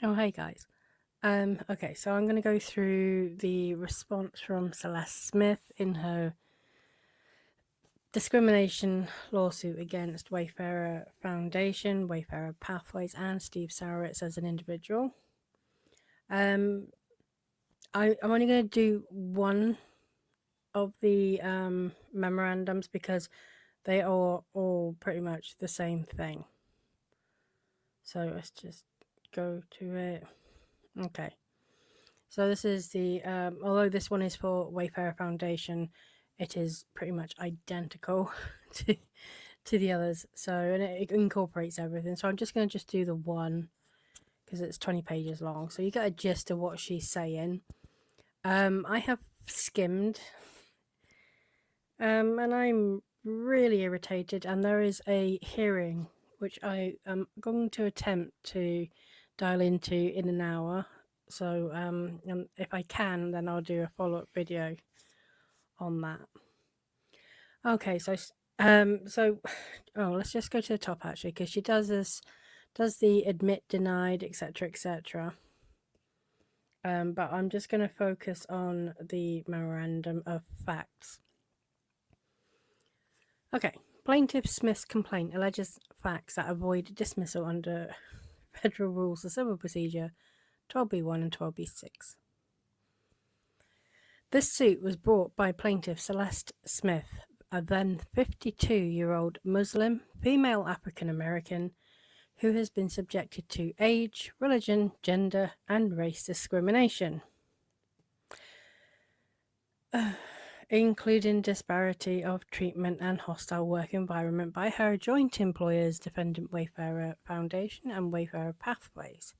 Oh, hey guys. Okay, so I'm going to go through the response from Celeste Smith in her discrimination lawsuit against Wayfarer Foundation, Wayfarer Pathways, and Steve Sarowitz as an individual. I'm only going to do one of the memorandums because they are all pretty much the same thing. So let's just go to it. Okay. So this is the, although this one is for Wayfarer Foundation, it is pretty much identical to the others. So, and it incorporates everything. So I'm just going to just do the one because it's 20 pages long. So you get a gist of what she's saying. I have skimmed, and I'm really irritated. And there is a hearing which I am going to attempt to dial into in an hour. So, and if I can, then I'll do a follow-up video on that. Okay, so let's just go to the top actually, because she does the admit, denied, etc., etc. But I'm just going to focus on the memorandum of facts. Okay, Plaintiff Smith's complaint alleges facts that avoid dismissal under Federal Rules of Civil Procedure 12B1 and 12B6. This suit was brought by plaintiff Celeste Smith, a then 52-year-old Muslim female African American who has been subjected to age, religion, gender, and race discrimination, including disparity of treatment and hostile work environment by her joint employers, Defendant Wayfarer Foundation and Wayfarer Pathways.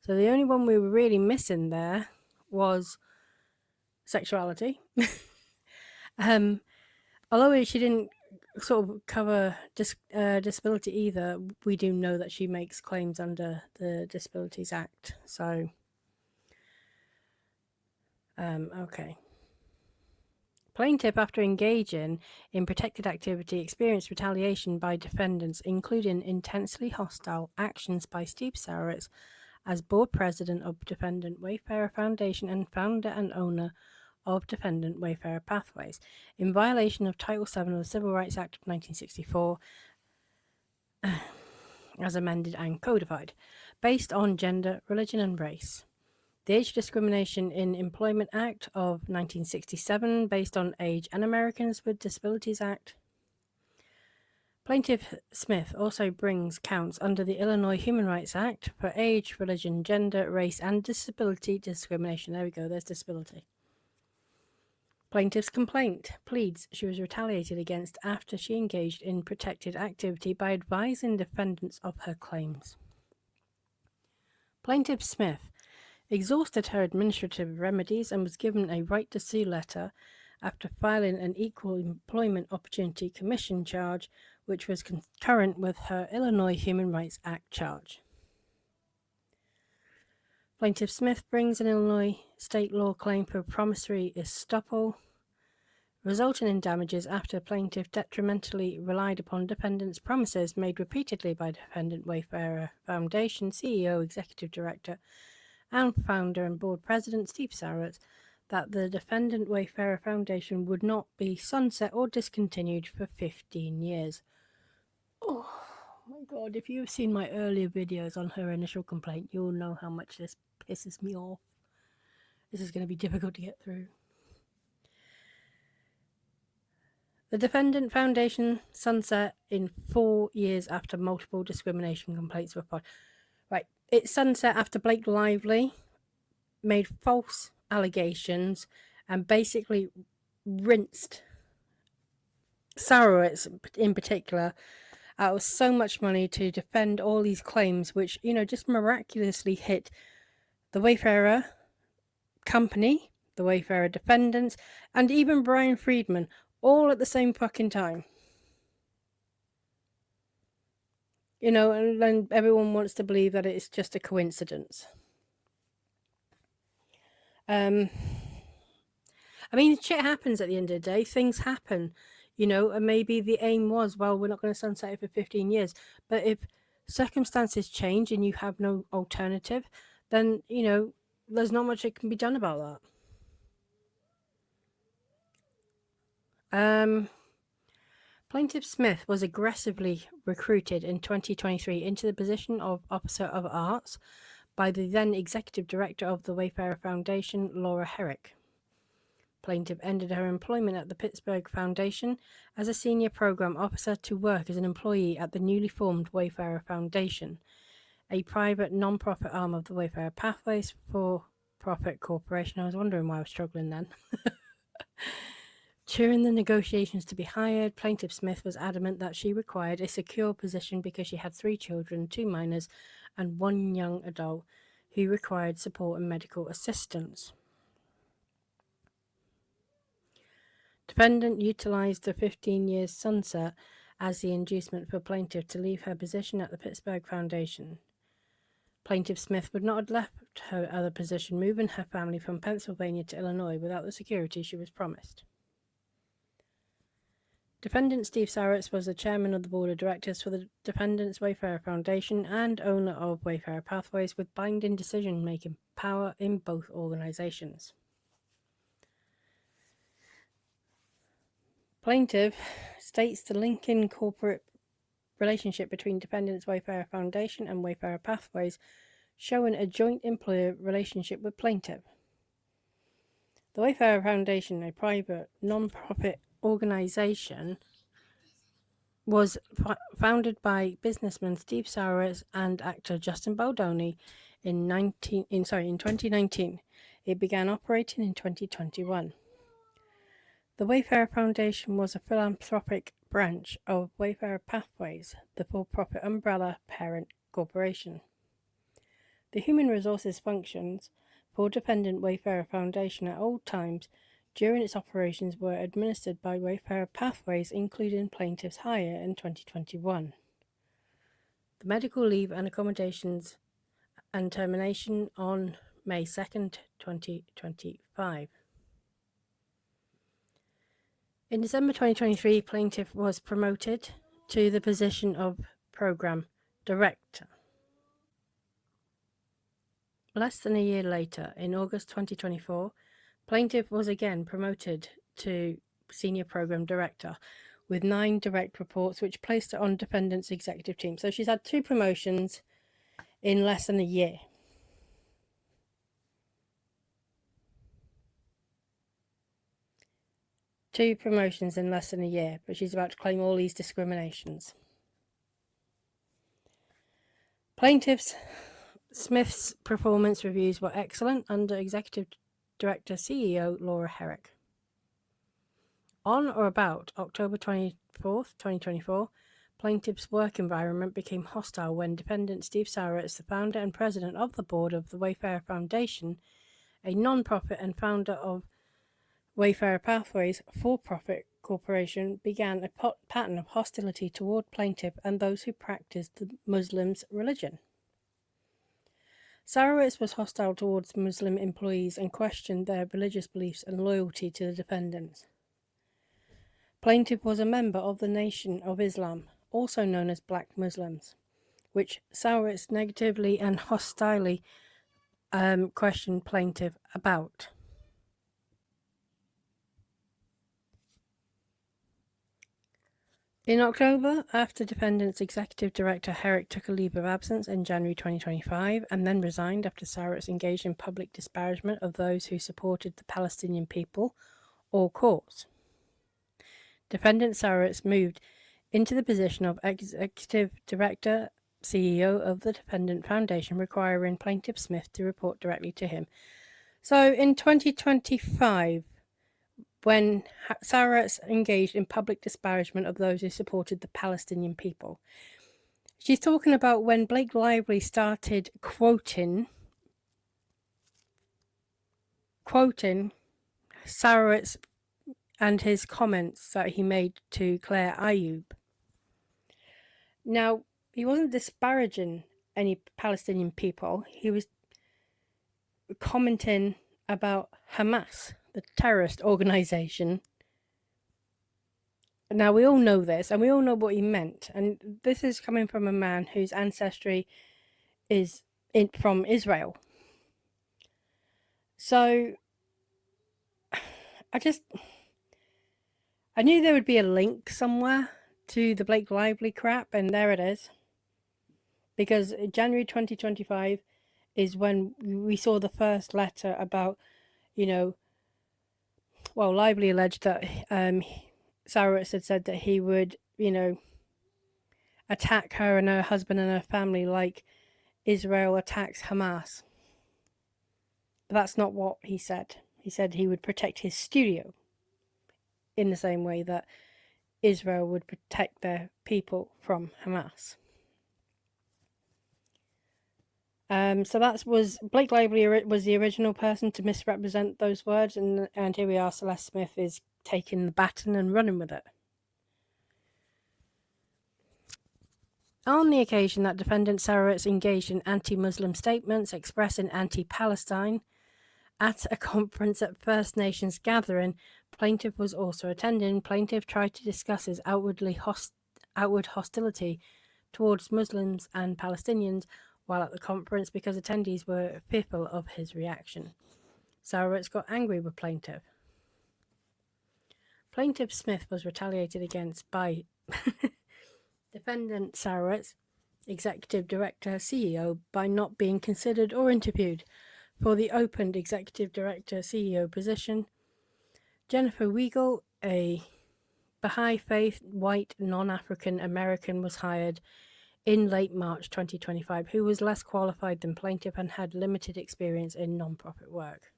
So the only one we were really missing there was sexuality. Although she didn't sort of cover disability either, we do know that she makes claims under the Disabilities Act. So, okay. Plaintiff, after engaging in protected activity, experienced retaliation by defendants, including intensely hostile actions by Steve Sarowitz as board president of Defendant Wayfarer Foundation and founder and owner of Defendant Wayfarer Pathways, in violation of Title VII of the Civil Rights Act of 1964, as amended and codified, based on gender, religion, and race. The Age Discrimination in Employment Act of 1967, based on Age and Americans with Disabilities Act. Plaintiff Smith also brings counts under the Illinois Human Rights Act for age, religion, gender, race, and disability discrimination. There we go, there's disability. Plaintiff's complaint pleads she was retaliated against after she engaged in protected activity by advising defendants of her claims. Plaintiff Smith exhausted her administrative remedies and was given a right to sue letter after filing an Equal Employment Opportunity Commission charge, which was concurrent with her Illinois Human Rights Act charge. Plaintiff Smith brings an Illinois state law claim for promissory estoppel, resulting in damages after plaintiff detrimentally relied upon defendant's promises made repeatedly by Defendant Wayfarer Foundation CEO, Executive Director, and founder and board president Steve Sarowitz that the Defendant Wayfarer Foundation would not be sunset or discontinued for 15 years. Oh my god, if you've seen my earlier videos on her initial complaint, you'll know how much this pisses me off. This is going to be difficult to get through. The Defendant Foundation sunset in 4 years after multiple discrimination complaints were filed. Right, it sunset after Blake Lively made false allegations and basically rinsed Sarowitz in particular out of so much money to defend all these claims, which, you know, just miraculously hit the Wayfarer company, the Wayfarer defendants, and even Brian Friedman, all at the same fucking time. You know, and then everyone wants to believe that it's just a coincidence. I mean, shit happens at the end of the day. Things happen, you know, and maybe the aim was, well, we're not going to sunset it for 15 years. But if circumstances change and you have no alternative, then, there's not much that can be done about that. Plaintiff Smith was aggressively recruited in 2023 into the position of Officer of Arts by the then Executive Director of the Wayfarer Foundation, Laura Herrick. Plaintiff ended her employment at the Pittsburgh Foundation as a senior program officer to work as an employee at the newly formed Wayfarer Foundation, a private non-profit arm of the Wayfarer Pathways for-profit corporation. I was wondering why I was struggling then. During the negotiations to be hired, Plaintiff Smith was adamant that she required a secure position because she had 3 children, 2 minors, and 1 young adult who required support and medical assistance. Defendant utilized the 15 years sunset as the inducement for plaintiff to leave her position at the Pittsburgh Foundation. Plaintiff Smith would not have left her other position, moving her family from Pennsylvania to Illinois without the security she was promised. Defendant Steve Sarowitz was the chairman of the board of directors for the Defendants Wayfarer Foundation and owner of Wayfarer Pathways, with binding decision-making power in both organizations. Plaintiff states the linking corporate relationship between Defendants Wayfarer Foundation and Wayfarer Pathways, showing a joint employer relationship with plaintiff. The Wayfarer Foundation, a private non-profit organization, was founded by businessman Steve Sarowitz and actor Justin Baldoni in 2019. It began operating in 2021. The Wayfarer Foundation was a philanthropic branch of Wayfarer Pathways, the for-profit umbrella parent corporation. The human resources functions for Dependent Wayfarer Foundation at all times during its operations were administered by Wayfarer Pathways, including plaintiff's hire in 2021. The medical leave and accommodations and termination on May 2nd, 2025. In December 2023, plaintiff was promoted to the position of program director. Less than a year later, in August 2024, plaintiff was again promoted to senior program director with 9 direct reports, which placed her on defendant's executive team. So she's had 2 promotions in less than a year. Two promotions in less than a year, but she's about to claim all these discriminations. Plaintiff Smith's performance reviews were excellent under Executive Director CEO Laura Herrick. On or about October 24th, 2024, plaintiff's work environment became hostile when defendant Steve Sarowitz, the founder and president of the board of the Wayfarer Foundation, a non-profit and founder of Wayfarer Pathways for-profit corporation, began a pattern of hostility toward plaintiff and those who practiced the Muslim's religion. Sarowitz was hostile towards Muslim employees and questioned their religious beliefs and loyalty to the defendants. Plaintiff was a member of the Nation of Islam, also known as Black Muslims, which Sarowitz negatively and hostilely questioned plaintiff about. In October, after defendant's executive director Herrick took a leave of absence in January 2025 and then resigned after Sarowitz engaged in public disparagement of those who supported the Palestinian people or cause, defendant Sarowitz moved into the position of executive director, CEO of the Defendant Foundation, requiring plaintiff Smith to report directly to him. So in 2025, when Sarowitz engaged in public disparagement of those who supported the Palestinian people, she's talking about when Blake Lively started quoting Sarowitz and his comments that he made to Claire Ayub. Now, he wasn't disparaging any Palestinian people. He was commenting about Hamas, the terrorist organization, Now, we all know this, and we all know what he meant. And this is coming from a man whose ancestry is from Israel. So, I knew there would be a link somewhere to the Blake Lively crap, and there it is. Because January 2025 is when we saw the first letter about, Lively alleged that Sarowitz had said that he would, attack her and her husband and her family like Israel attacks Hamas. But that's not what he said. He said he would protect his studio in the same way that Israel would protect their people from Hamas. So that was Blake Lively was the original person to misrepresent those words, and here we are. Celeste Smith is taking the baton and running with it. On the occasion that defendant Sarowitz engaged in anti-Muslim statements expressing anti-Palestine at a conference at First Nations gathering, plaintiff was also attending. Plaintiff tried to discuss his outward hostility towards Muslims and Palestinians while at the conference because attendees were fearful of his reaction. Sarowitz got angry with plaintiff. Plaintiff Smith was retaliated against by defendant Sarowitz, executive director, CEO, by not being considered or interviewed for the opened executive director, CEO position. Jennifer Weigel, a Baha'i faith white non-African American, was hired in late March 2025, who was less qualified than plaintiff and had limited experience in non-profit work.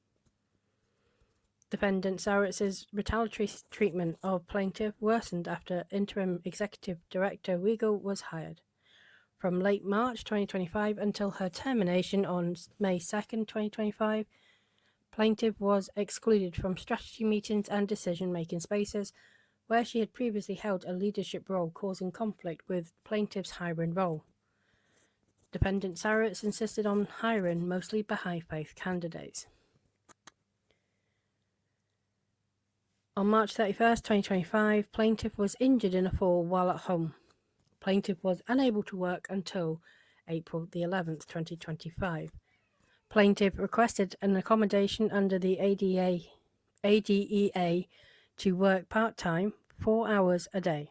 Defendant Sarowitz's retaliatory treatment of plaintiff worsened after interim executive director Weigel was hired. From late March 2025 until her termination on May 2nd, 2025, plaintiff was excluded from strategy meetings and decision-making spaces where she had previously held a leadership role, causing conflict with plaintiff's hiring role. Defendant Sarowitz insisted on hiring mostly Baha'i faith candidates. On March 31st, 2025, plaintiff was injured in a fall while at home. Plaintiff was unable to work until April the 11th, 2025. Plaintiff requested an accommodation under the ADEA to work part-time, 4 hours a day.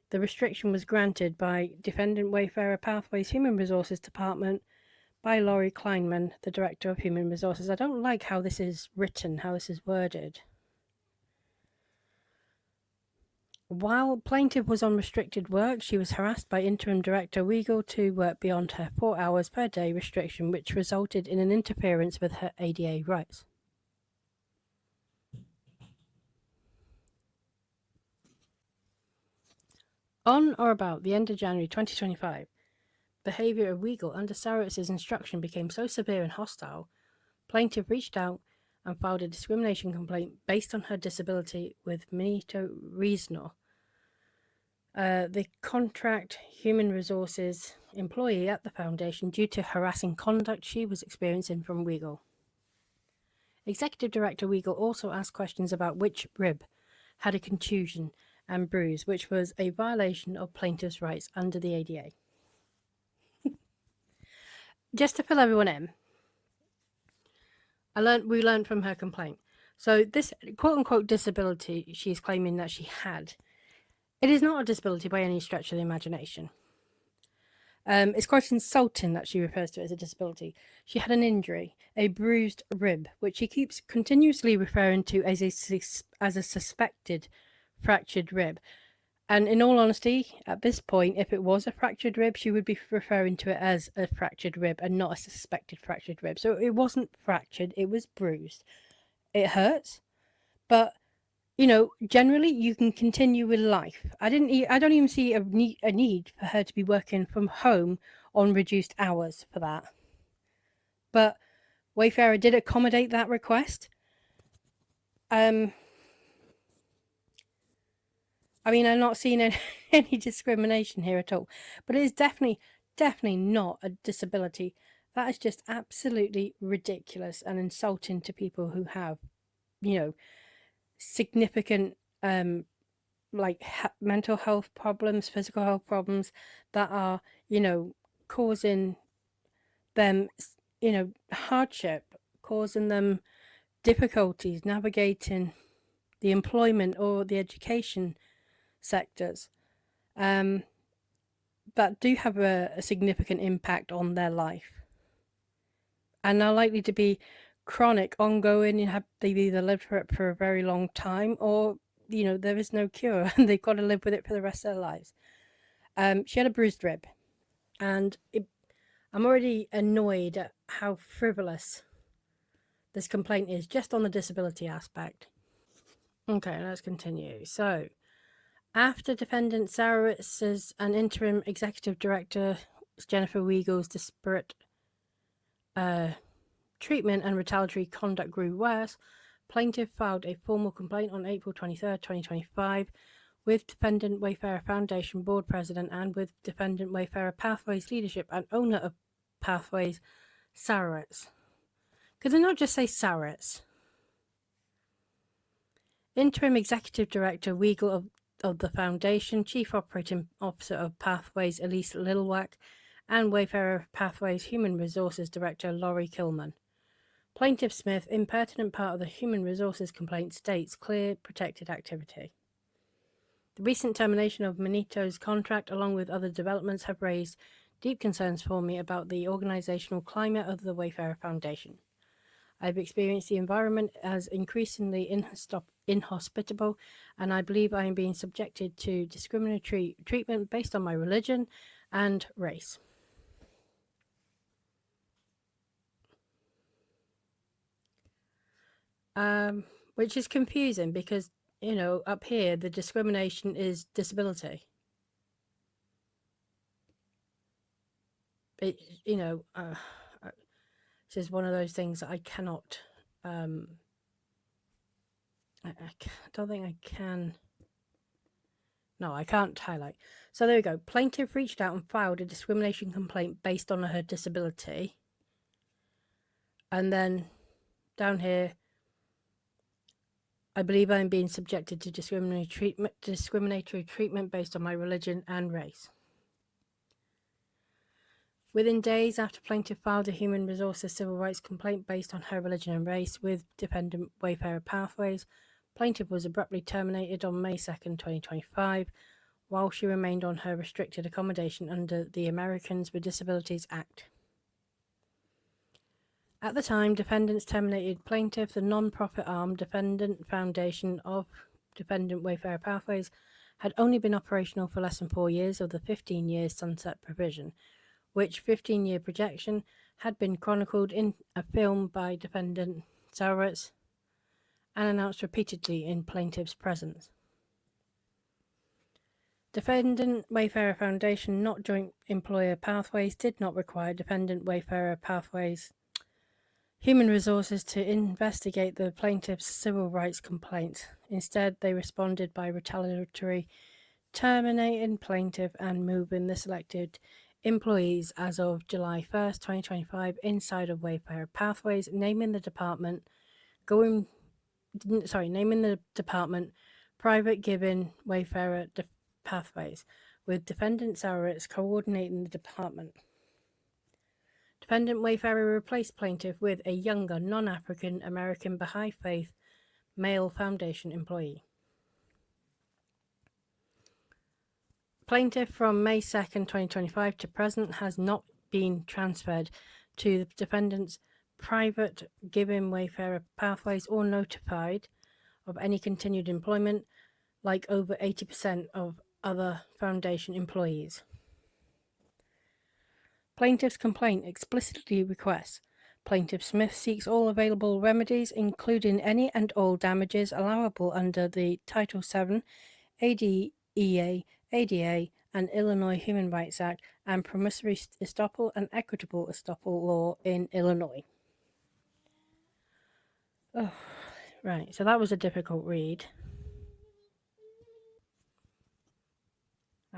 The restriction was granted by Defendant Wayfarer Pathways Human Resources Department by Laurie Kleinman, the Director of Human Resources. I don't like how this is written, how this is worded. While plaintiff was on restricted work, she was harassed by interim director Weigel to work beyond her 4 hours per day restriction, which resulted in an interference with her ADA rights. On or about the end of January 2025, behavior of Weigel under Sarowitz's instruction became so severe and hostile, plaintiff reached out and filed a discrimination complaint based on her disability with Minito Reasonor, the contract human resources employee at the foundation, due to harassing conduct she was experiencing from Weigel. Executive Director Weigel also asked questions about which rib had a contusion and bruise, which was a violation of plaintiff's rights under the ADA. Just to fill everyone in, we learned from her complaint. So this quote-unquote disability she's claiming that she had, it is not a disability by any stretch of the imagination. It's quite insulting that she refers to it as a disability. She had an injury, a bruised rib, which she keeps continuously referring to as a suspected fractured rib. And in all honesty, at this point, if it was a fractured rib, she would be referring to it as a fractured rib and not a suspected fractured rib. So it wasn't fractured, it was bruised. It hurts, but generally you can continue with life. I don't even see a need for her to be working from home on reduced hours for that. But Wayfarer did accommodate that request. I'm not seeing any discrimination here at all, but it is definitely not a disability. That is just absolutely ridiculous and insulting to people who have, significant like mental health problems, physical health problems that are, causing them, hardship, causing them difficulties navigating the employment or the education sectors, that do have a significant impact on their life and are likely to be chronic, ongoing, and they've either lived for it for a very long time, or there is no cure and they've got to live with it for the rest of their lives. She had a bruised rib, and I'm already annoyed at how frivolous this complaint is just on the disability aspect. Okay, let's continue. So, after defendant Sarowitz and interim executive director Jennifer Wiegel's disparate treatment and retaliatory conduct grew worse, plaintiff filed a formal complaint on April 23rd, 2025, with Defendant Wayfarer Foundation board president and with Defendant Wayfarer Pathways leadership and owner of Pathways, Sarowitz. Could they not just say Sarowitz? Interim Executive Director Wiegel of the Foundation, Chief Operating Officer of Pathways, Elise Lilwack, and Wayfarer Pathways Human Resources Director, Laurie Kilman. Plaintiff Smith, impertinent part of the Human Resources complaint, states clear protected activity. The recent termination of Manito's contract, along with other developments, have raised deep concerns for me about the organizational climate of the Wayfarer Foundation. I've experienced the environment as increasingly inhospitable, and I believe I am being subjected to discriminatory treatment based on my religion and race. Which is confusing because, up here, the discrimination is disability. This is one of those things that I cannot, I don't think I can. No, I can't highlight. So there we go. Plaintiff reached out and filed a discrimination complaint based on her disability. And then down here, I believe I am being subjected to discriminatory treatment based on my religion and race. Within days after plaintiff filed a human resources civil rights complaint based on her religion and race with defendant Wayfarer Pathways, plaintiff was abruptly terminated on May 2nd, 2025, while she remained on her restricted accommodation under the Americans with Disabilities Act. At the time, defendants terminated plaintiff, the non-profit arm Defendant Foundation of Defendant Wayfarer Pathways had only been operational for less than 4 years of the 15-year sunset provision, which 15-year projection had been chronicled in a film by Defendant Sarowitz and announced repeatedly in plaintiff's presence. Defendant Wayfarer Foundation, not joint employer Pathways, did not require Defendant Wayfarer Pathways Human Resources to investigate the plaintiff's civil rights complaints. Instead, they responded by retaliatory terminating plaintiff and moving the selected employees as of July 1st, 2025, inside of Wayfarer Pathways, naming the department Private Given Wayfarer Pathways, with Defendant Sarowitz coordinating the department. Defendant Wayfarer replaced plaintiff with a younger, non-African American Baha'i Faith male Foundation employee. Plaintiff from May 2nd, 2025 to present has not been transferred to the defendant's Private Given Wayfarer Pathways or notified of any continued employment, like over 80% of other Foundation employees. Plaintiff's complaint explicitly requests Plaintiff Smith seeks all available remedies, including any and all damages allowable under the Title VII, ADEA, ADA, and Illinois Human Rights Act, and promissory estoppel and equitable estoppel law in Illinois. Oh, right, so that was a difficult read.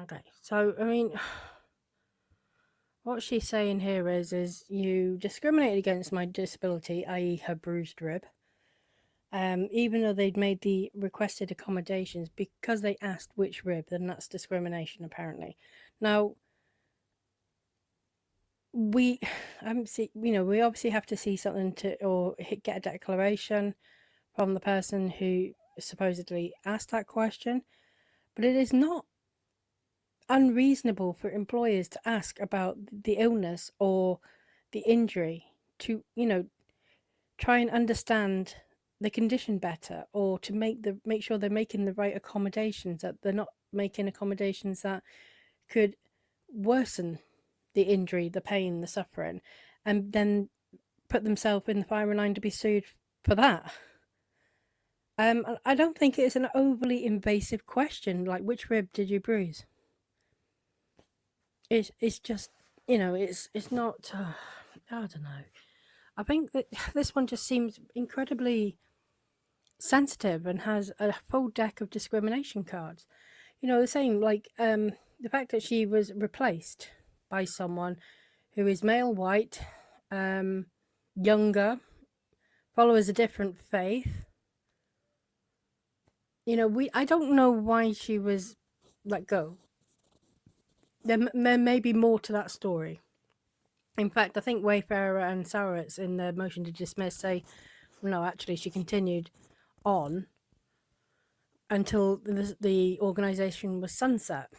Okay, so, what she's saying here is you discriminated against my disability, i.e. her bruised rib, even though they'd made the requested accommodations, because they asked which rib, then that's discrimination apparently. Now, we we obviously have to see something get a declaration from the person who supposedly asked that question, but it is not unreasonable for employers to ask about the illness or the injury to try and understand the condition better, or to make sure they're making the right accommodations, that they're not making accommodations that could worsen the injury, the pain, the suffering, and then put themselves in the firing line to be sued for that. I don't think it's an overly invasive question, like which rib did you bruise? It's just it's not. I don't know. I think that this one just seems incredibly sensitive and has a full deck of discrimination cards. The same like the fact that she was replaced by someone who is male, white, younger, follows a different faith. I don't know why she was let go. There may be more to that story. In fact, I think Wayfarer and Sarowitz in their motion to dismiss say, no, actually, she continued on until the organisation was sunset.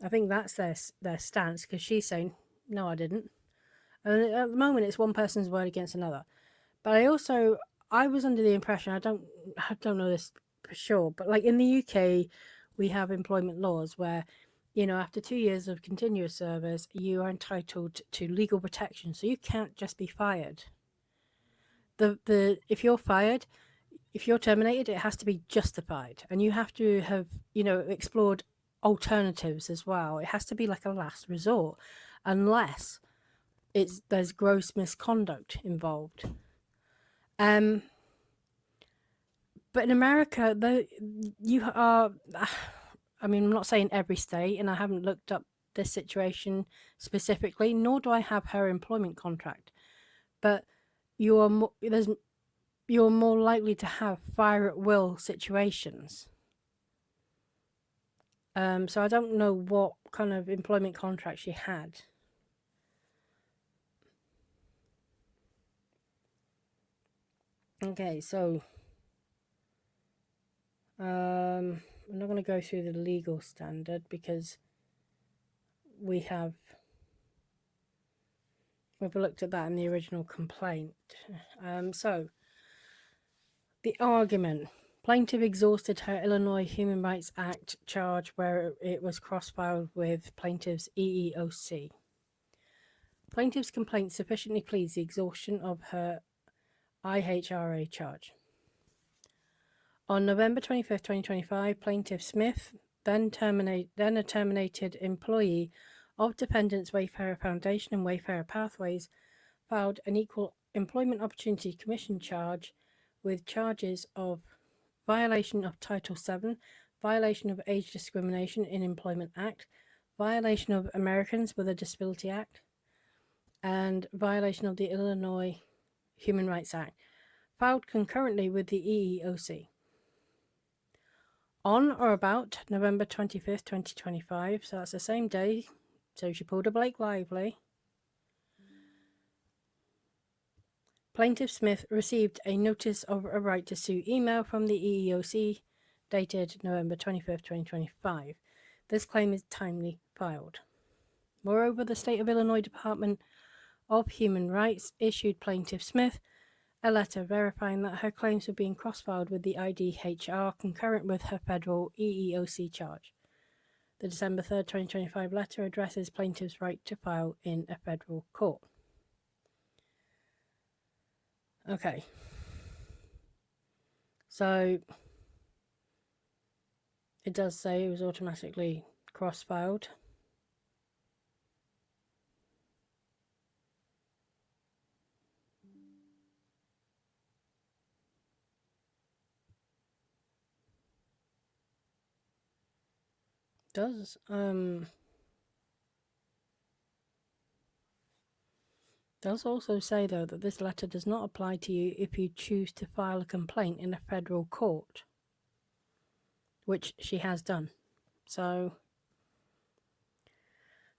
I think that's their stance, because she's saying, no, I didn't. And at the moment, it's one person's word against another. But I was under the impression, I don't know this for sure, but like in the UK, we have employment laws where, after 2 years of continuous service, you are entitled to legal protection. So you can't just be fired. If you're fired, if you're terminated, it has to be justified, and you have to have explored alternatives as well. It has to be like a last resort, unless there's gross misconduct involved. But in America, you are. I mean, I'm not saying every state, and I haven't looked up this situation specifically, nor do I have her employment contract. But you're more likely to have fire at will situations. So I don't know what kind of employment contract she had. Okay, so I'm not going to go through the legal standard because we've looked at that in the original complaint. So the argument. Plaintiff exhausted her Illinois Human Rights Act charge where it was cross-filed with plaintiff's EEOC. Plaintiff's complaint sufficiently pleads the exhaustion of her IHRA charge. On November 25th, 2025, Plaintiff Smith, then a terminated employee of Dependents Wayfarer Foundation and Wayfarer Pathways, filed an Equal Employment Opportunity Commission charge with charges of violation of Title VII, violation of Age Discrimination in Employment Act, violation of Americans with a Disability Act, and violation of the Illinois Human Rights Act, filed concurrently with the EEOC. On or about November 25th, 2025, so that's the same day, so she pulled a Blake Lively, Plaintiff Smith received a notice of a right to sue email from the EEOC dated November 25th, 2025. This claim is timely filed. Moreover, the State of Illinois Department of Human Rights issued Plaintiff Smith a letter verifying that her claims were being cross-filed with the IDHR concurrent with her federal EEOC charge. The December 3rd, 2025 letter addresses plaintiff's right to file in a federal court. Okay. So it does say it was automatically cross-filed. Does Does also say, though, that this letter does not apply to you if you choose to file a complaint in a federal court, which she has done. So,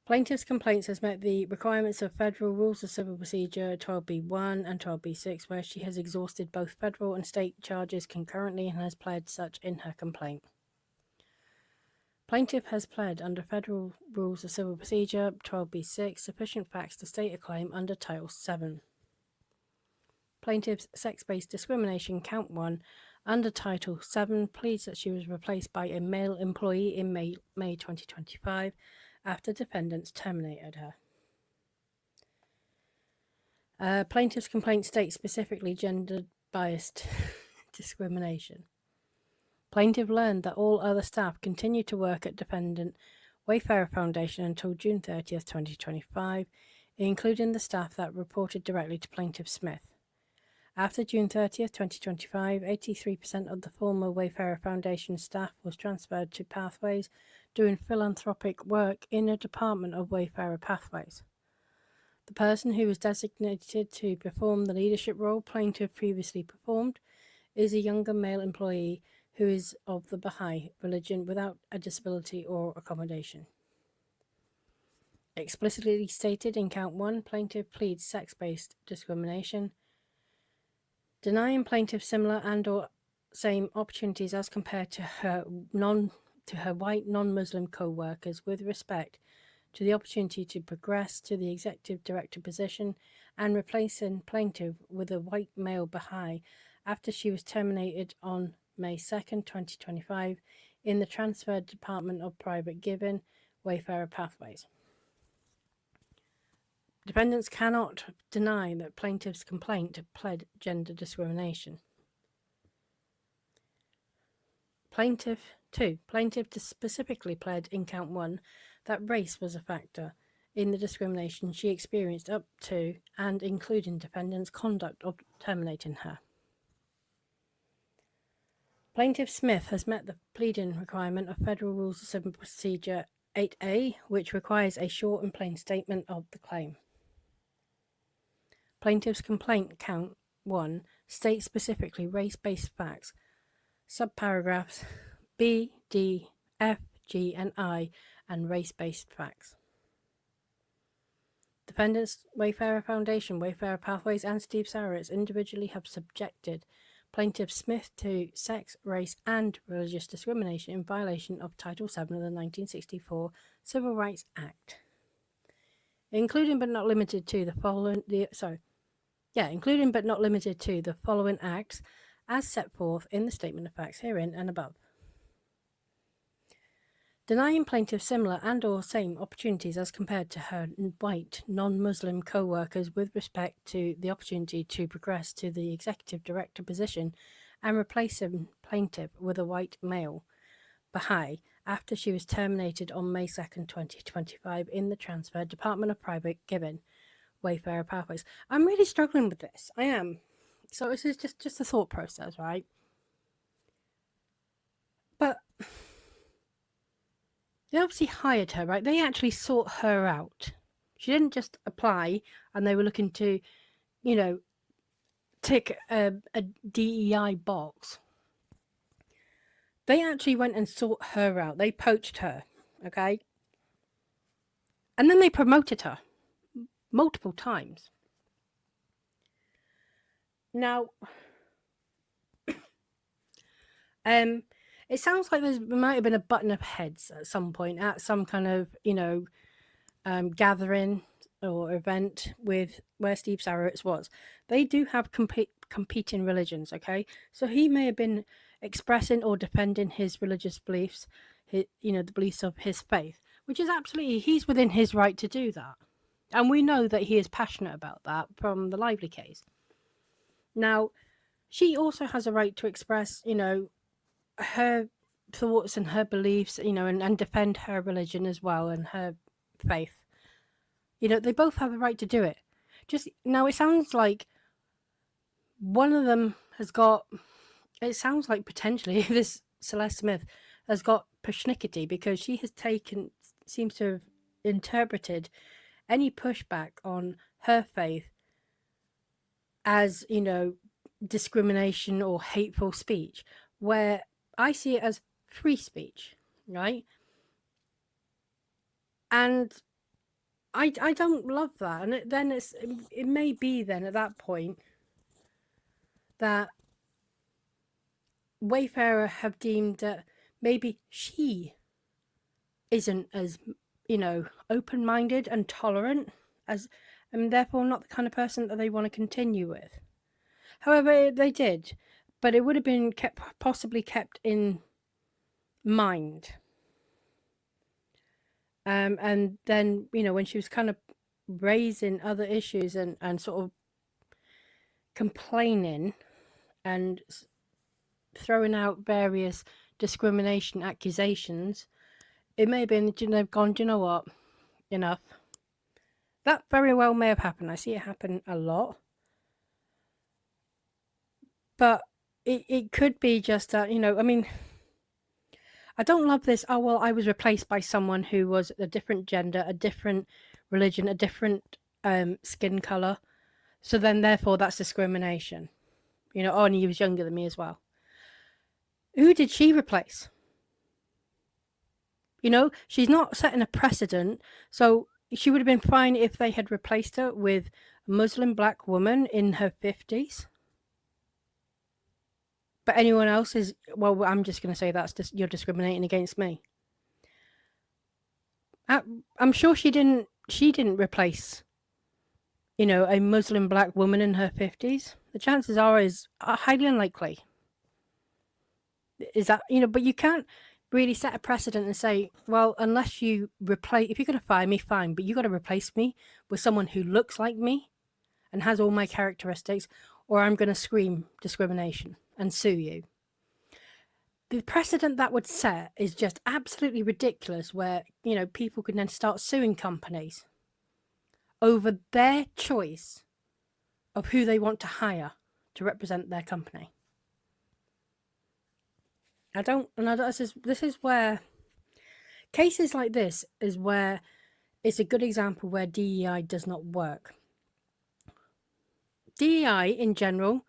plaintiff's complaints has met the requirements of Federal Rules of Civil Procedure 12b1 and 12b6, where she has exhausted both federal and state charges concurrently and has pled such in her complaint. Plaintiff has pled under Federal Rules of Civil Procedure 12b6 sufficient facts to state a claim under Title VII. Plaintiff's sex-based discrimination count 1 under Title VII pleads that she was replaced by a male employee in May 2025 after defendants terminated her. Plaintiff's complaint states specifically gender-biased discrimination. Plaintiff learned that all other staff continued to work at defendant Wayfarer Foundation until June 30th, 2025, including the staff that reported directly to Plaintiff Smith. After June 30th, 2025, 83% of the former Wayfarer Foundation staff was transferred to Pathways, doing philanthropic work in a department of Wayfarer Pathways. The person who was designated to perform the leadership role plaintiff previously performed is a younger male employee who is of the Baha'i religion without a disability or accommodation. Explicitly stated in count 1, plaintiff pleads sex-based discrimination, denying plaintiff similar and or same opportunities as compared to her white non-Muslim co-workers with respect to the opportunity to progress to the executive director position, and replacing plaintiff with a white male Baha'i after she was terminated on May 2nd, 2025 in the transferred Department of Private Giving, Wayfarer Pathways. Defendants cannot deny that plaintiff's complaint pled gender discrimination. Plaintiff specifically pled in count 1 that race was a factor in the discrimination she experienced up to and including defendant's conduct of terminating her. Plaintiff Smith has met the pleading requirement of Federal Rules of Civil Procedure 8A, which requires a short and plain statement of the claim. Plaintiff's complaint count 1 states specifically race-based facts, subparagraphs B, D, F, G, and I, and race-based facts. Defendants Wayfarer Foundation, Wayfarer Pathways, and Steve Sarowitz individually have subjected Plaintiff Smith to sex, race, and religious discrimination in violation of Title VII of the 1964 Civil Rights Act, including but not limited to the following acts as set forth in the statement of facts herein and above. Denying plaintiff similar and or same opportunities as compared to her white non-Muslim co-workers with respect to the opportunity to progress to the executive director position, and replacing plaintiff with a white male Baha'i after she was terminated on May 2nd, 2025 in the transferred Department of Private Giving, Wayfarer Pathways. I'm really struggling with this. I am. So this is just a thought process, right? But they obviously hired her, right? They actually sought her out. She didn't just apply and they were looking to, tick a DEI box. They actually went and sought her out. They poached her, okay? And then they promoted her multiple times. Now, it sounds like there might have been a button of heads at some point at some kind of, gathering or event with where Steve Sarowitz was. They do have competing religions, okay? So he may have been expressing or defending his religious beliefs, the beliefs of his faith, which is absolutely, he's within his right to do that. And we know that he is passionate about that from the Lively case. Now, she also has a right to express, her thoughts and her beliefs, and defend her religion as well and her faith. They both have the right to do it. Just now, it sounds like one of them sounds like potentially this Celeste Smith has got persnickety because she has seems to have interpreted any pushback on her faith as, discrimination or hateful speech, where I see it as free speech, right? And I don't love that. And then it may be then at that point that Wayfarer have deemed that maybe she isn't as, open-minded and tolerant as, and therefore not the kind of person that they want to continue with. However, they did, but it would have been possibly kept in mind. And then, when she was kind of raising other issues and sort of complaining and throwing out various discrimination accusations, it may have been that they've gone, do you know what? Enough. That very well may have happened. I see it happen a lot. But it could be just that, I don't love this. Oh, well, I was replaced by someone who was a different gender, a different religion, a different skin color. So then, therefore, that's discrimination. Oh, and he was younger than me as well. Who did she replace? She's not setting a precedent. So she would have been fine if they had replaced her with a Muslim black woman in her 50s. But anyone else is, well, I'm just going to say you're discriminating against me. I'm sure she didn't replace, a Muslim black woman in her 50s. The chances are highly unlikely. Is that, but you can't really set a precedent and say, well, unless you replace, if you're going to fire me, fine, but you got to replace me with someone who looks like me and has all my characteristics, or I'm going to scream discrimination and sue you. The precedent that would set is just absolutely ridiculous, where, people could then start suing companies over their choice of who they want to hire to represent their company. This is where cases like this is where it's a good example where DEI does not work. DEI in general,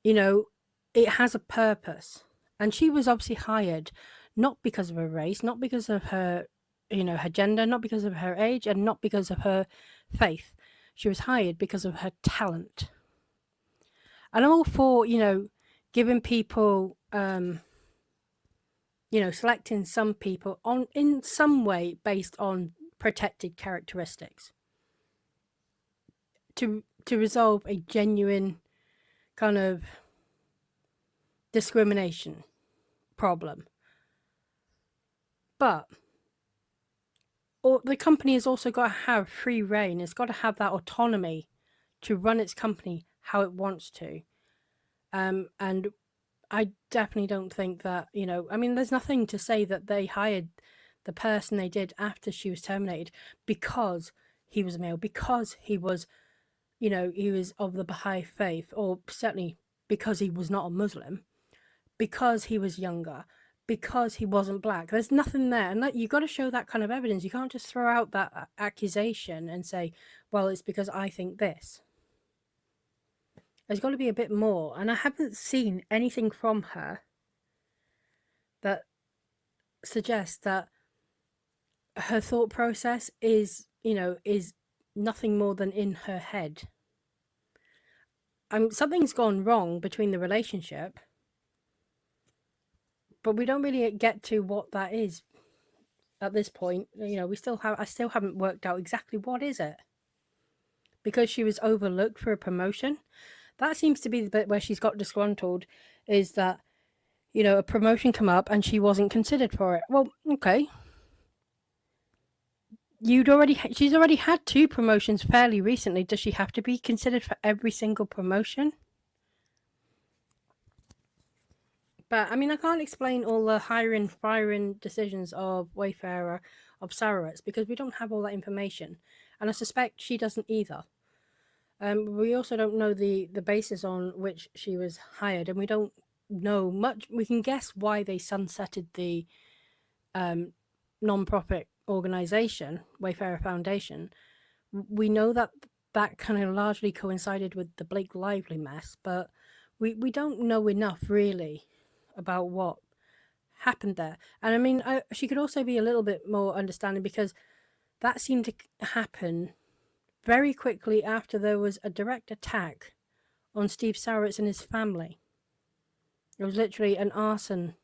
it has a purpose. And she was obviously hired not because of her race, not because of her, her gender, not because of her age, and not because of her faith. She was hired because of her talent. And I'm all for, giving people, selecting some people in some way based on protected characteristics to resolve a genuine kind of discrimination problem. But the company has also got to have free reign. It's got to have that autonomy to run its company how it wants to. And I definitely don't think that, there's nothing to say that they hired the person they did after she was terminated because he was a male, because he was, he was of the Baha'i faith, or certainly because he was not a Muslim, because he was younger, because he wasn't black. There's nothing there. And you've got to show that kind of evidence. You can't just throw out that accusation and say, well, it's because I think this. There's got to be a bit more. And I haven't seen anything from her that suggests that her thought process is, is nothing more than in her head. Something's gone wrong between the relationship, but we don't really get to what that is at this point. I still haven't worked out exactly what is it. Because she was overlooked for a promotion. That seems to be the bit where she's got disgruntled, is that, a promotion come up and she wasn't considered for it. Well, okay. She's already had 2 promotions fairly recently. Does she have to be considered for every single promotion? But I can't explain all the hiring, firing decisions of Wayfarer, of Sarowitz, because we don't have all that information. And I suspect she doesn't either. We also don't know the basis on which she was hired, and we don't know much. We can guess why they sunsetted the non-profit organization, Wayfarer Foundation. We know that that kind of largely coincided with the Blake Lively mess, but we don't know enough really about what happened there. And I mean, she could also be a little bit more understanding, because that seemed to happen very quickly after there was a direct attack on Steve Sarowitz and his family. It was literally an arson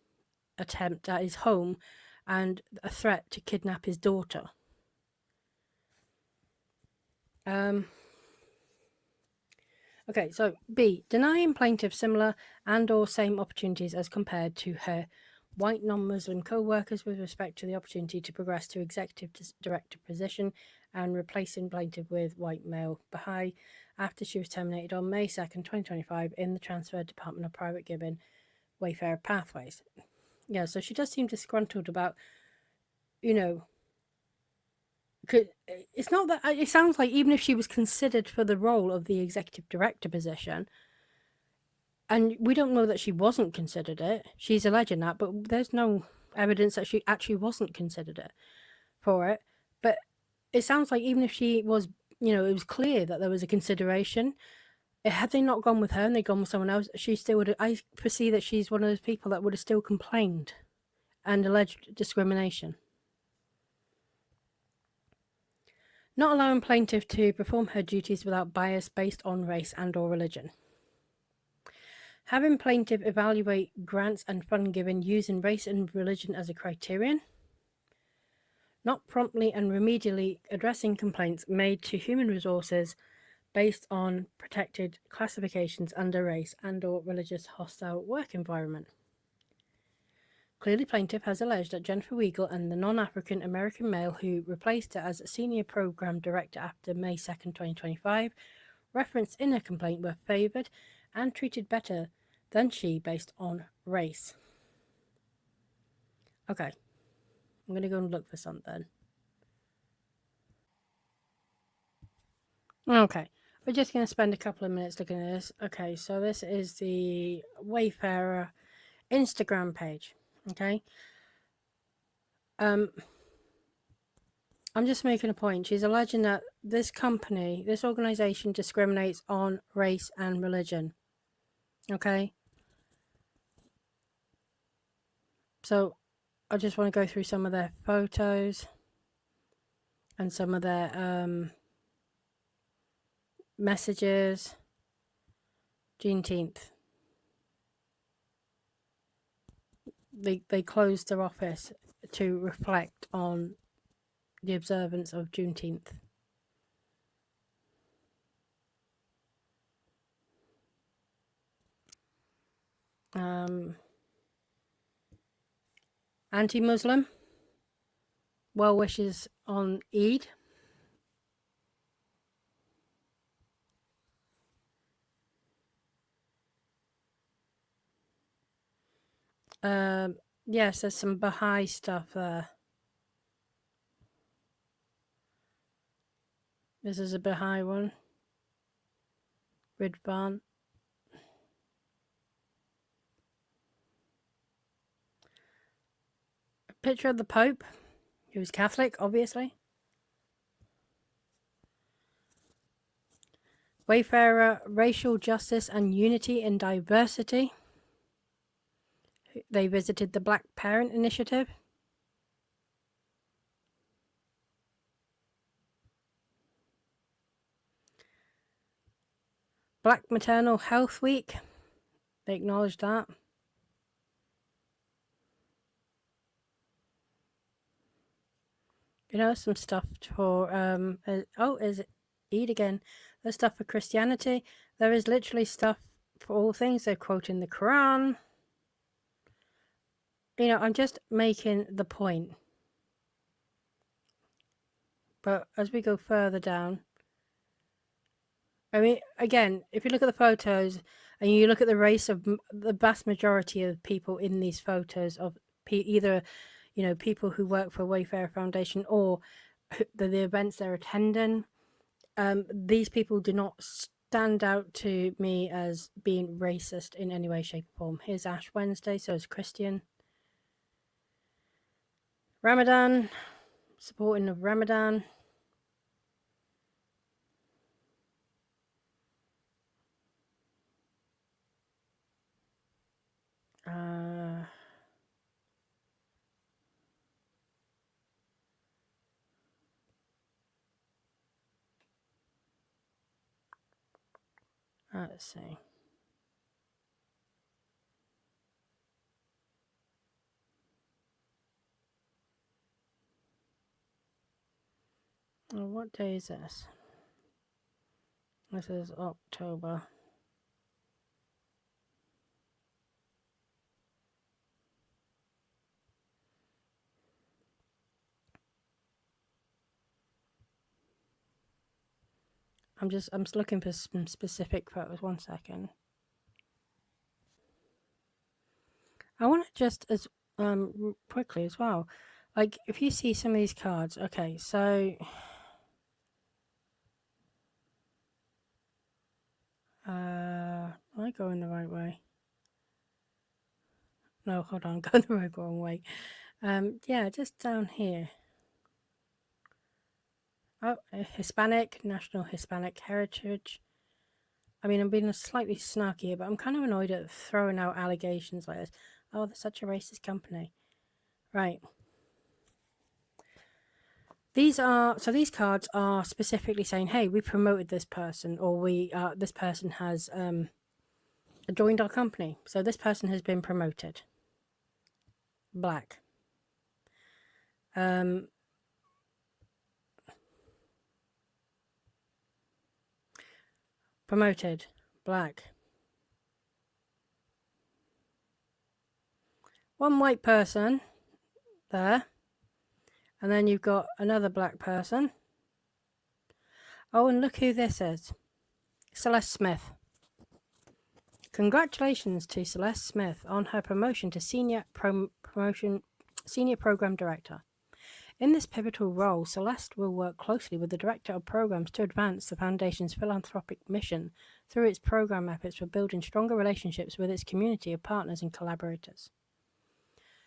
attempt at his home and a threat to kidnap his daughter. Okay, so B, denying plaintiff similar and or same opportunities as compared to her white non-Muslim co-workers with respect to the opportunity to progress to executive director position, and replacing plaintiff with white male Baha'i after she was terminated on May 2nd, 2025 in the transferred Department of Private Gibbon Wayfarer Pathways. Yeah, so she does seem disgruntled about, it's not that, it sounds like even if she was considered for the role of the executive director position, and we don't know that she wasn't considered it, she's alleging that, but there's no evidence that she actually wasn't considered it for it. But it sounds like even if she was, it was clear that there was a consideration, had they not gone with her and they'd gone with someone else, she still would have, I foresee that she's one of those people that would have still complained and alleged discrimination. Not allowing plaintiff to perform her duties without bias based on race and or religion. Having plaintiff evaluate grants and fund given using race and religion as a criterion. Not promptly and remedially addressing complaints made to human resources based on protected classifications under race and or religious hostile work environment. Clearly, plaintiff has alleged that Jennifer Weigel and the non-African American male who replaced her as senior program director after May 2nd, 2025, referenced in her complaint, were favoured and treated better than she based on race. Okay, I'm going to go and look for something. Okay, we're just going to spend a couple of minutes looking at this. Okay, so this is the Wayfarer Instagram page. Okay. I'm just making a point. She's alleging that this company, this organization, discriminates on race and religion. Okay. So I just want to go through some of their photos and some of their messages. Juneteenth. They closed their office to reflect on the observance of Juneteenth. Anti-Muslim. Well wishes on Eid. Yes, there's some Baha'i stuff there. This is a Baha'i one. Ridvan. A picture of the Pope, who's Catholic, obviously. Wayfarer, Racial Justice and Unity in Diversity. They visited the Black Parent Initiative. Black Maternal Health Week. They acknowledged that. Some stuff for is it Eid again? There's stuff for Christianity. There is literally stuff for all things. They're quoting the Quran. I'm just making the point. But as we go further down, I mean, again, if you look at the photos and you look at the race of the vast majority of people in these photos of either, people who work for Wayfarer Foundation or the events they're attending, these people do not stand out to me as being racist in any way, shape, or form. Here's Ash Wednesday, so it's Christian. Ramadan, supporting of Ramadan. Let's see. Well, what day is this? This is October. I'm just looking for some specific photos. 1 second. I want to just as quickly as well, like if you see some of these cards. Okay, so am I going the right way? No, hold on, I'm going the wrong way. Yeah, just down here. Oh, Hispanic, National Hispanic Heritage. I mean, I'm being slightly snarky here, but I'm kind of annoyed at throwing out allegations like this. Oh, they're such a racist company. Right. These cards are specifically saying, hey, we promoted this person, or this person has joined our company. So this person has been promoted. Black. Promoted. Black. One white person there. And then you've got another black person. Oh, and look who this is. Celeste Smith. Congratulations to Celeste Smith on her promotion to Senior Program Director. In this pivotal role, Celeste will work closely with the Director of Programs to advance the Foundation's philanthropic mission through its program efforts for building stronger relationships with its community of partners and collaborators.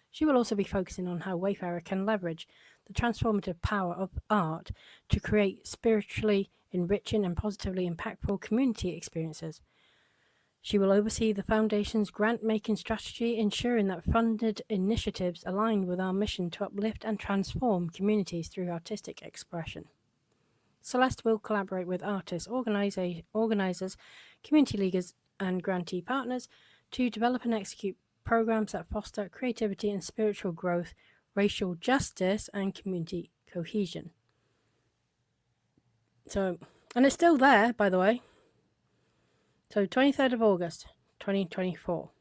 She will also be focusing on how Wayfarer can leverage the transformative power of art to create spiritually enriching and positively impactful community experiences. She will oversee the Foundation's grant-making strategy, ensuring that funded initiatives align with our mission to uplift and transform communities through artistic expression. Celeste will collaborate with artists, organizers, community leaders, and grantee partners to develop and execute programs that foster creativity and spiritual growth, racial justice, and community cohesion. So, and it's still there, by the way. So 23rd of August, 2024.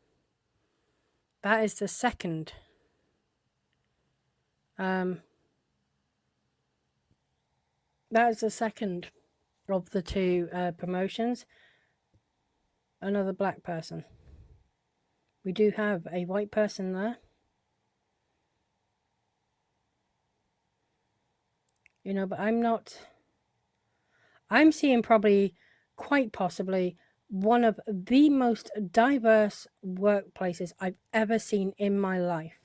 That is the second. That is the second of the two promotions. Another black person. We do have a white person there. You know, but I'm seeing probably, quite possibly, one of the most diverse workplaces I've ever seen in my life.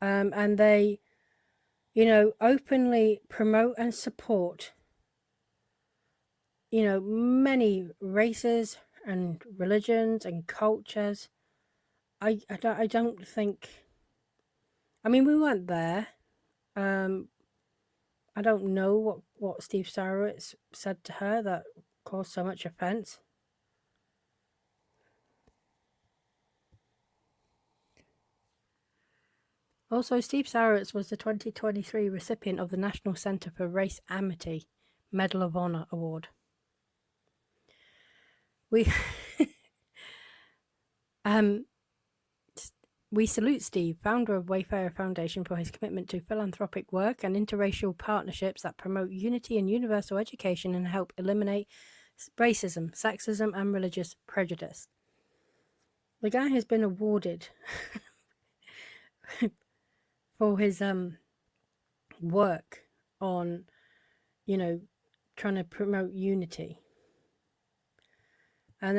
And they, you know, openly promote and support, you know, many races and religions and cultures. I don't think, I mean, we weren't there. I don't know what Steve Sarowitz said to her that caused so much offense. Also, Steve Sarowitz was the 2023 recipient of the National Center for Race Amity Medal of Honor Award. We salute Steve, founder of Wayfarer Foundation, for his commitment to philanthropic work and interracial partnerships that promote unity and universal education and help eliminate racism, sexism, and religious prejudice. The guy has been awarded for his work on, you know, trying to promote unity. And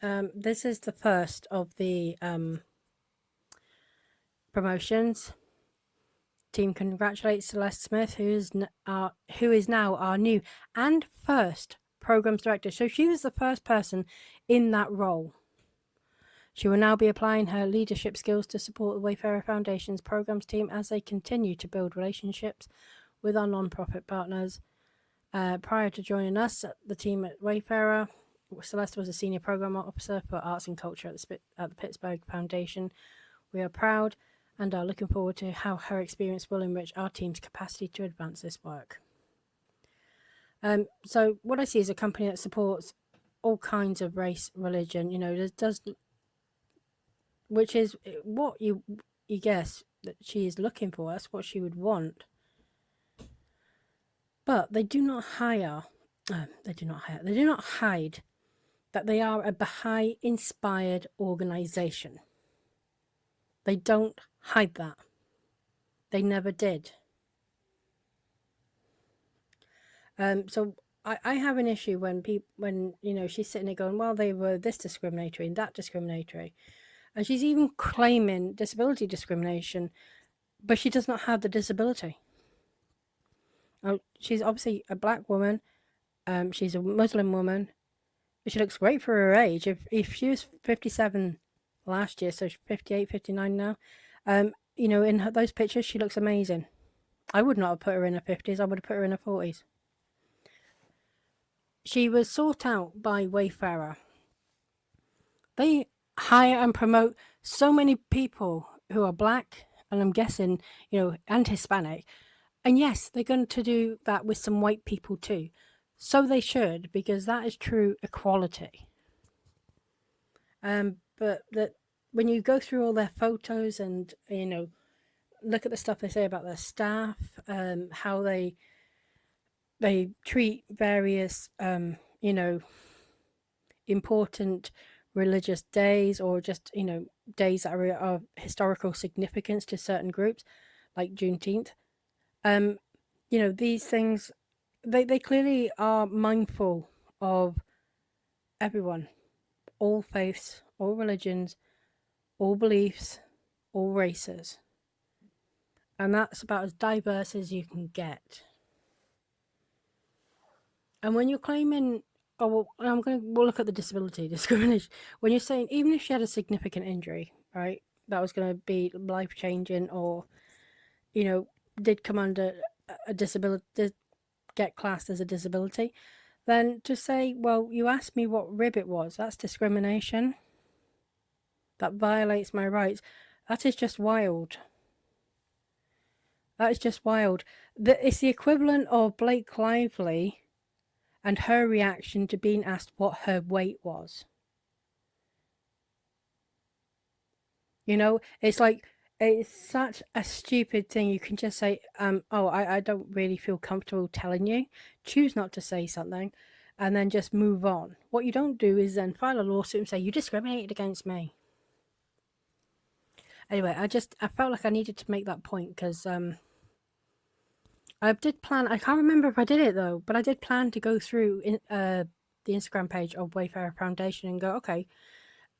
then this is the first of the promotions. Team congratulates Celeste Smith, who is now our new and first programs director. So she was the first person in that role. She will now be applying her leadership skills to support the Wayfarer Foundation's programs team as they continue to build relationships with our non-profit partners. Prior to joining us, the team at Wayfarer, Celeste was a senior program officer for arts and culture at the Pittsburgh Foundation. We are proud and are looking forward to how her experience will enrich our team's capacity to advance this work. So what I see is a company that supports all kinds of race, religion, which is what you guess that she is looking for. That's what she would want. But they do not hide that they are a Baha'i-inspired organization. They don't hide that. They never did. So I have an issue when she's sitting there going, well, they were this discriminatory and that discriminatory. And she's even claiming disability discrimination, but she does not have the disability. She's obviously a black woman. She's a Muslim woman. She looks great for her age. If she was 57 last year, so she's 58, 59 now, in those pictures, she looks amazing. I would not have put her in her 50s. I would have put her in her 40s. She was sought out by Wayfarer. They hire and promote so many people who are black, and I'm guessing, and Hispanic. And yes, they're going to do that with some white people too. So they should, because that is true equality. But that when you go through all their photos and, look at the stuff they say about their staff, how they treat various, important religious days, or just, days that are of historical significance to certain groups, like Juneteenth. These things, they clearly are mindful of everyone, all faiths, all religions, all beliefs, all races. And that's about as diverse as you can get. And when you're claiming, we'll look at the disability discrimination. When you're saying, even if she had a significant injury, right, that was going to be life-changing, or, did come under a disability, did get classed as a disability, then to say, well, you asked me what rib it was, that's discrimination. That violates my rights. That is just wild. That is just wild. It's the equivalent of Blake Lively and her reaction to being asked what her weight was. It's like, it's such a stupid thing. You can just say, I don't really feel comfortable telling you. Choose not to say something and then just move on. What you don't do is then file a lawsuit and say, you discriminated against me. Anyway, I felt like I needed to make that point because I did plan, I can't remember if I did it though, but I did plan to go through the Instagram page of Wayfarer Foundation and go, okay,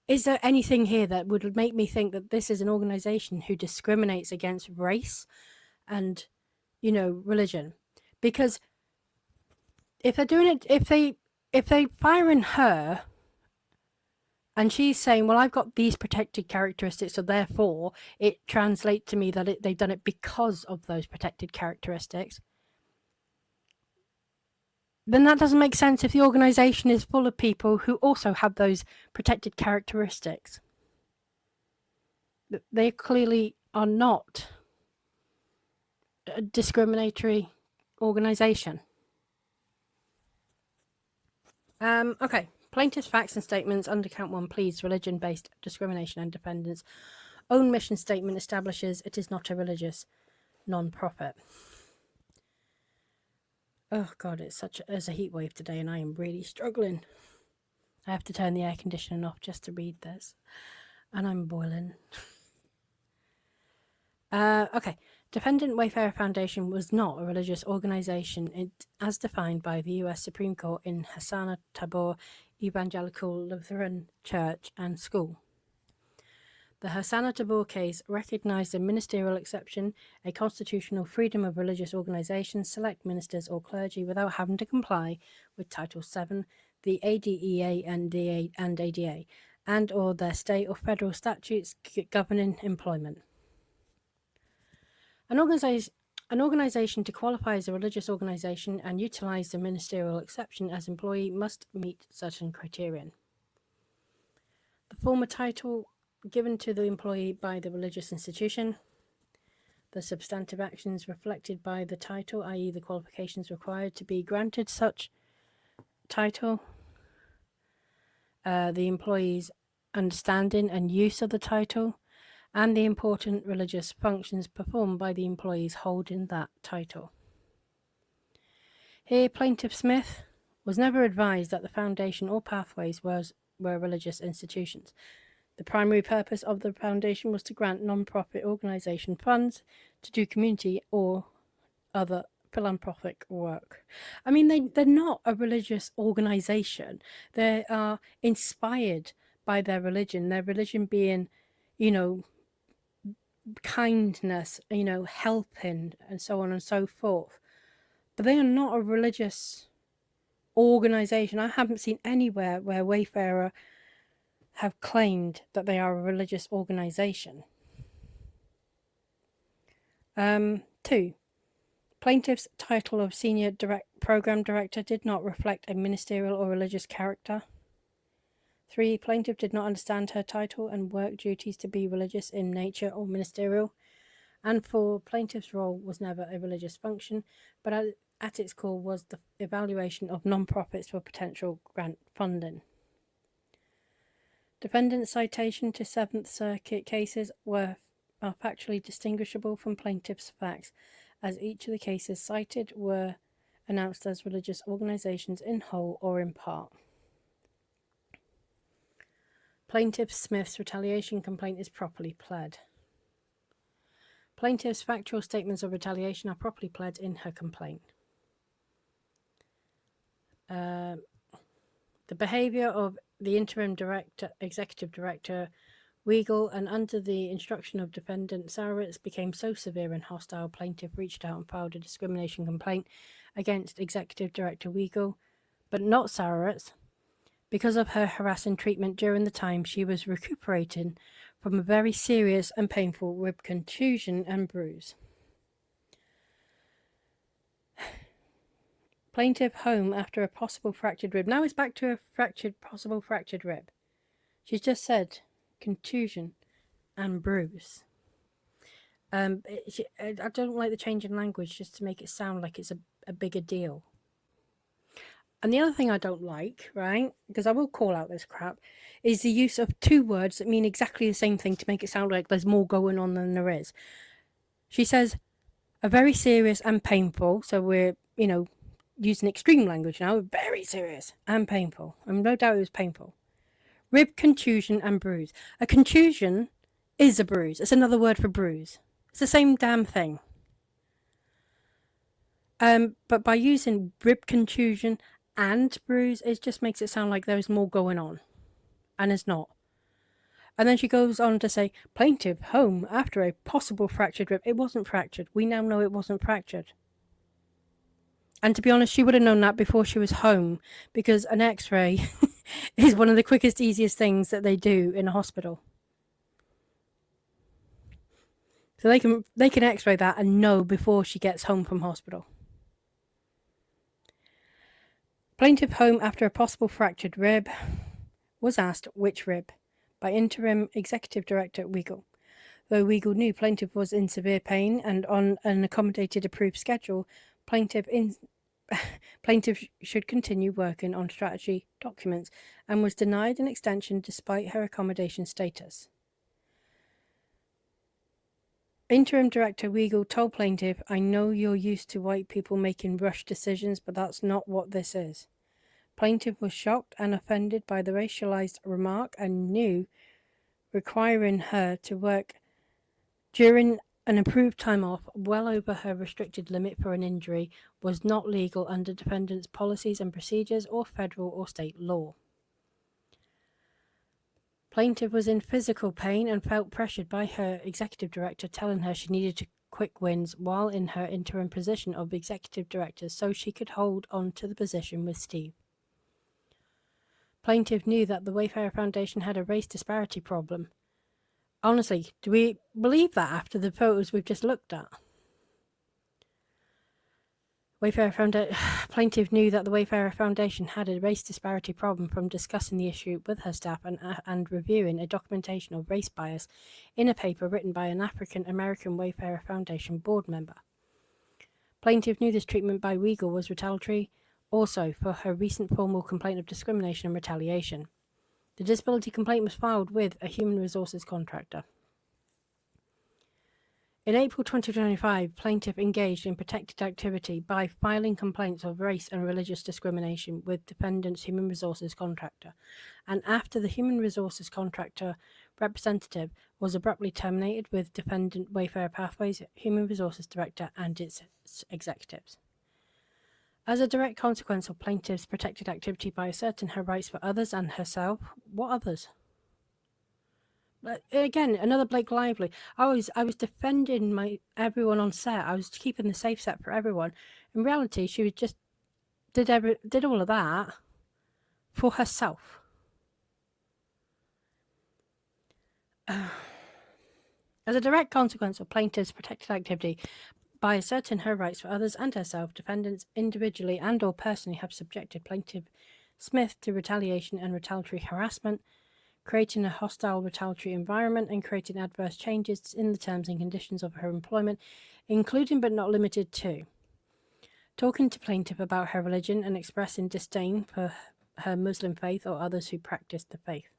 is there anything here that would make me think that this is an organization who discriminates against race and, religion? Because if they're doing it, if they firing her and she's saying, well, I've got these protected characteristics, so therefore it translates to me that they've done it because of those protected characteristics, then that doesn't make sense if the organization is full of people who also have those protected characteristics. They clearly are not a discriminatory organization. Okay. Plaintiff's facts and statements under count 1 pleads religion-based discrimination and defendants' own mission statement establishes it is not a religious non-profit. Oh God, it's a heat wave today and I am really struggling. I have to turn the air conditioning off just to read this and I'm boiling. Okay. Defendant Wayfarer Foundation was not a religious organization as defined by the US Supreme Court in Hasana Tabor Evangelical Lutheran Church and School. The Hassanah Tabor case recognized a ministerial exception, a constitutional freedom of religious organizations, select ministers or clergy without having to comply with Title VII, the ADEA and ADA, and or their state or federal statutes governing employment. An organization to qualify as a religious organization and utilize the ministerial exception as employee must meet certain criterion. The former title given to the employee by the religious institution, the substantive actions reflected by the title, i.e. the qualifications required to be granted such title, the employee's understanding and use of the title, and the important religious functions performed by the employees holding that title. Here, Plaintiff Smith was never advised that the foundation or pathways were religious institutions. The primary purpose of the foundation was to grant non-profit organization funds to do community or other philanthropic work. I mean, they're not a religious organization. They are inspired by their religion being, kindness, helping, and so on and so forth. But they are not a religious organization. I haven't seen anywhere where Wayfarer have claimed that they are a religious organization. 2. Plaintiff's title of Senior Program Director did not reflect a ministerial or religious character. 3. Plaintiff did not understand her title and work duties to be religious in nature or ministerial. And 4. Plaintiff's role was never a religious function, but at its core was the evaluation of non-profits for potential grant funding. Defendant's citation to Seventh Circuit cases are factually distinguishable from plaintiff's facts, as each of the cases cited were announced as religious organizations in whole or in part. Plaintiff Smith's retaliation complaint is properly pled. Plaintiff's factual statements of retaliation are properly pled in her complaint. The behavior of the interim executive director, Weigel, and under the instruction of defendant Sarowitz became so severe and hostile, plaintiff reached out and filed a discrimination complaint against executive director Weigel, but not Sarowitz, because of her harassing treatment during the time she was recuperating from a very serious and painful rib contusion and bruise. Plaintiff home after a possible fractured rib. Now it's back to a possible fractured rib. She's just said contusion and bruise. I don't like the change in language just to make it sound like it's a bigger deal. And the other thing I don't like, right, because I will call out this crap, is the use of two words that mean exactly the same thing to make it sound like there's more going on than there is. She says, a very serious and painful, so we're, using extreme language now, very serious and painful. And no doubt it was painful. Rib contusion and bruise. A contusion is a bruise. It's another word for bruise. It's the same damn thing. But by using rib contusion and bruise, it just makes it sound like there's more going on. And it's not. And then she goes on to say, plaintiff home after a possible fractured rib. It wasn't fractured. We now know it wasn't fractured. And to be honest, she would have known that before she was home, because an x-ray is one of the quickest, easiest things that they do in a hospital. So they can x-ray that and know before she gets home from hospital. Plaintiff home after a possible fractured rib was asked which rib by interim executive director Weigel. Though Weigel knew plaintiff was in severe pain and on an accommodated approved schedule, plaintiff should continue working on strategy documents and was denied an extension despite her accommodation status. Interim Director Weigel told plaintiff, I know you're used to white people making rushed decisions, but that's not what this is. Plaintiff was shocked and offended by the racialized remark and knew requiring her to work during an approved time off well over her restricted limit for an injury was not legal under defendant's policies and procedures or federal or state law. Plaintiff was in physical pain and felt pressured by her executive director telling her she needed to quick wins while in her interim position of executive director so she could hold on to the position with Steve. Plaintiff knew that the Wayfarer Foundation had a race disparity problem. Honestly, do we believe that after the photos we've just looked at? Plaintiff knew that the Wayfarer Foundation had a race disparity problem from discussing the issue with her staff and reviewing a documentation of race bias in a paper written by an African American Wayfarer Foundation board member. Plaintiff knew this treatment by Weigel was retaliatory also for her recent formal complaint of discrimination and retaliation. The disability complaint was filed with a human resources contractor. In April 2025, plaintiff engaged in protected activity by filing complaints of race and religious discrimination with defendant's human resources contractor, and after the human resources contractor representative was abruptly terminated with defendant Wayfarer Pathways human resources director and its executives. As a direct consequence of plaintiff's protected activity by asserting her rights for others and herself, what others? Again, another Blake Lively. I was defending everyone on set. I was keeping the safe set for everyone. In reality, she was just did all of that for herself. As a direct consequence of plaintiff's protected activity, by asserting her rights for others and herself, defendants individually and or personally have subjected plaintiff Smith to retaliation and retaliatory harassment, creating a hostile retaliatory environment and creating adverse changes in the terms and conditions of her employment, including but not limited to talking to plaintiff about her religion and expressing disdain for her Muslim faith or others who practice the faith.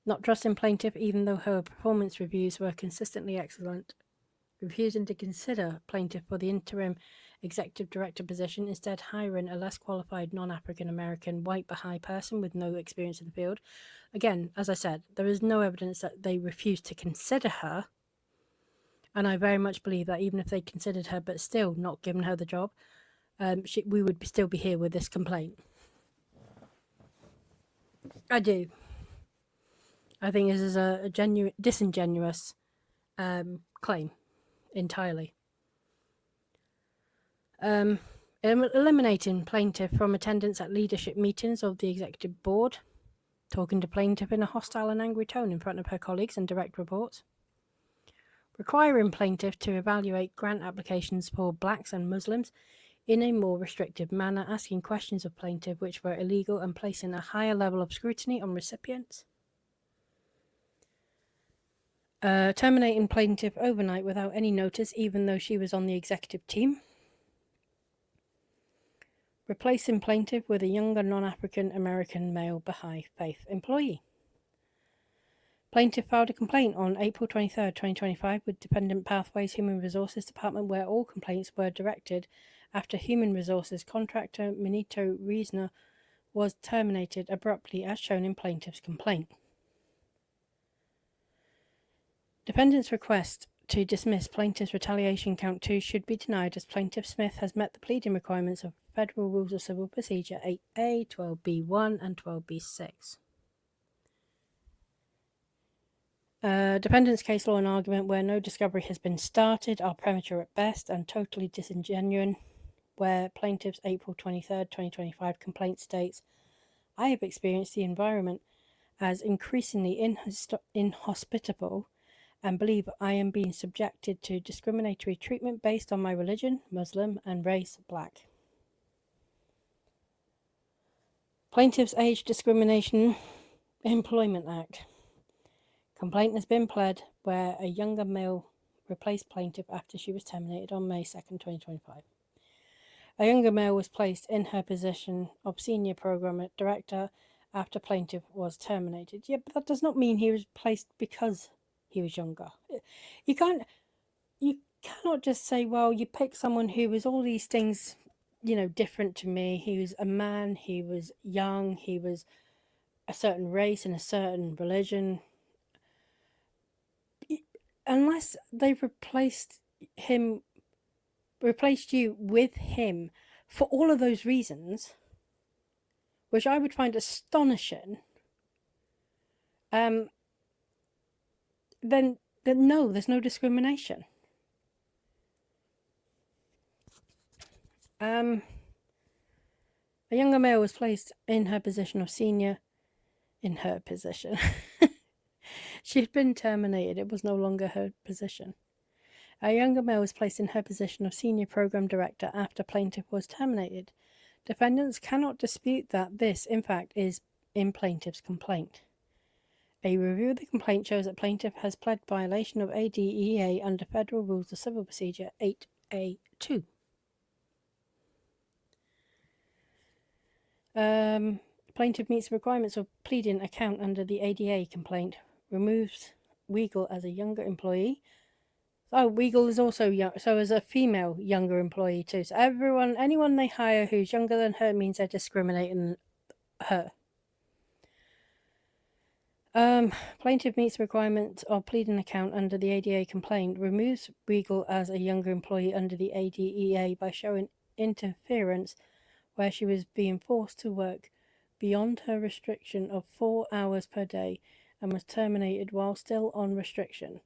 Not trusting plaintiff even though her performance reviews were consistently excellent. Refusing to consider plaintiff for the interim executive director position, instead hiring a less qualified non-African American white Baha'i person with no experience in the field. Again, as I said, there is no evidence that they refused to consider her, and I very much believe that even if they considered her but still not given her the job, we would still be here with this complaint. I do. I think this is a disingenuous claim entirely. Eliminating plaintiff from attendance at leadership meetings of the executive board, talking to plaintiff in a hostile and angry tone in front of her colleagues and direct reports, requiring plaintiff to evaluate grant applications for blacks and Muslims in a more restrictive manner, asking questions of plaintiff which were illegal and placing a higher level of scrutiny on recipients, terminating plaintiff overnight without any notice even though she was on the executive team, replacing plaintiff with a younger non-African American male Baha'i faith employee. Plaintiff filed a complaint on April 23, 2025 with Defendant Pathways Human Resources Department where all complaints were directed after Human Resources contractor Minito Reisner was terminated abruptly as shown in plaintiff's complaint. Defendant's request to dismiss plaintiff's retaliation count 2 should be denied as plaintiff Smith has met the pleading requirements of Federal Rules of Civil Procedure 8A, 12B1 and 12B6. Defendant's case law and argument where no discovery has been started are premature at best and totally disingenuous, where plaintiff's April 23, 2025 complaint states, I have experienced the environment as increasingly inhospitable and believe I am being subjected to discriminatory treatment based on my religion, Muslim, and race, black. Plaintiff's Age Discrimination Employment Act. Complaint has been pled where a younger male replaced plaintiff after she was terminated on May 2, 2025. A younger male was placed in her position of senior program director after plaintiff was terminated. Yeah, but that does not mean he was placed because he was younger. You cannot just say, well, you pick someone who was all these things, different to me. He was a man, he was young, he was a certain race and a certain religion. Unless they've replaced you with him for all of those reasons, which I would find astonishing, then no, there's no discrimination. A younger male was placed in her position of senior. In her position. She had been terminated. It was no longer her position. A younger male was placed in her position of senior program director after plaintiff was terminated. Defendants cannot dispute that this, in fact, is in plaintiff's complaint. A review of the complaint shows that plaintiff has pled violation of ADEA under Federal Rules of Civil Procedure 8A2. Plaintiff meets the requirements of pleading account under the ADA complaint, removes Weigel as a younger employee. Oh, Weigel is also young, so as a female younger employee too. So anyone they hire who's younger than her means they're discriminating her. Plaintiff meets the requirements of pleading account under the ADA complaint, removes Weigel as a younger employee under the ADEA by showing interference where she was being forced to work beyond her restriction of 4 hours per day and was terminated while still on restriction,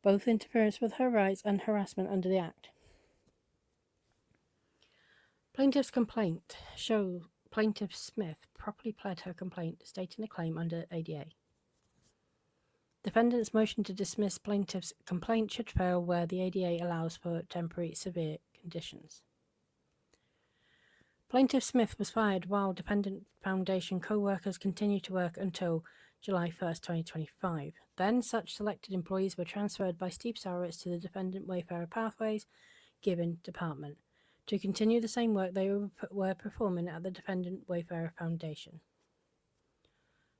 both interference with her rights and harassment under the Act. Plaintiff's complaint shows Plaintiff Smith properly pled her complaint, stating a claim under ADA. Defendant's motion to dismiss plaintiff's complaint should fail where the ADA allows for temporary severe conditions. Plaintiff Smith was fired while Defendant Foundation co-workers continued to work until July 1st, 2025. Then such selected employees were transferred by Steve Sarowitz to the Defendant Wayfarer Pathways given department to continue the same work they were performing at the Defendant Wayfarer Foundation.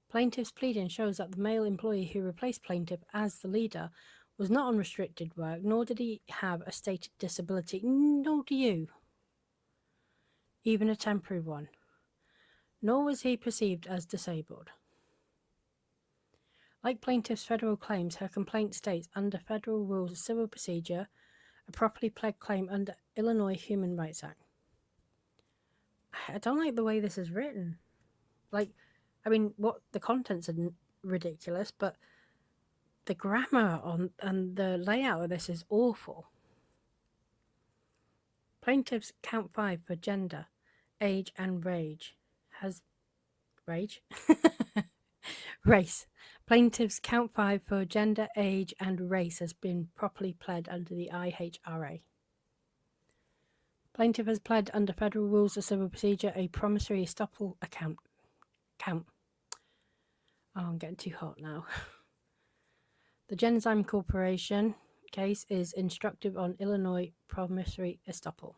Plaintiff's pleading shows that the male employee who replaced plaintiff as the leader was not on restricted work, nor did he have a stated disability, nor do you, even a temporary one, nor was he perceived as disabled. Like plaintiff's federal claims, her complaint states under Federal Rules of Civil Procedure, a properly pled claim under Illinois Human Rights Act. I don't like the way this is written. What the contents are ridiculous, but the grammar and the layout of this is awful. Plaintiff's count 5 for gender, age, and race. Plaintiff's count 5 for gender, age, and race has been properly pled under the IHRA. Plaintiff has pled under Federal Rules of Civil Procedure a promissory estoppel count. Oh, I'm getting too hot now. The Genzyme Corporation case is instructive on Illinois promissory estoppel.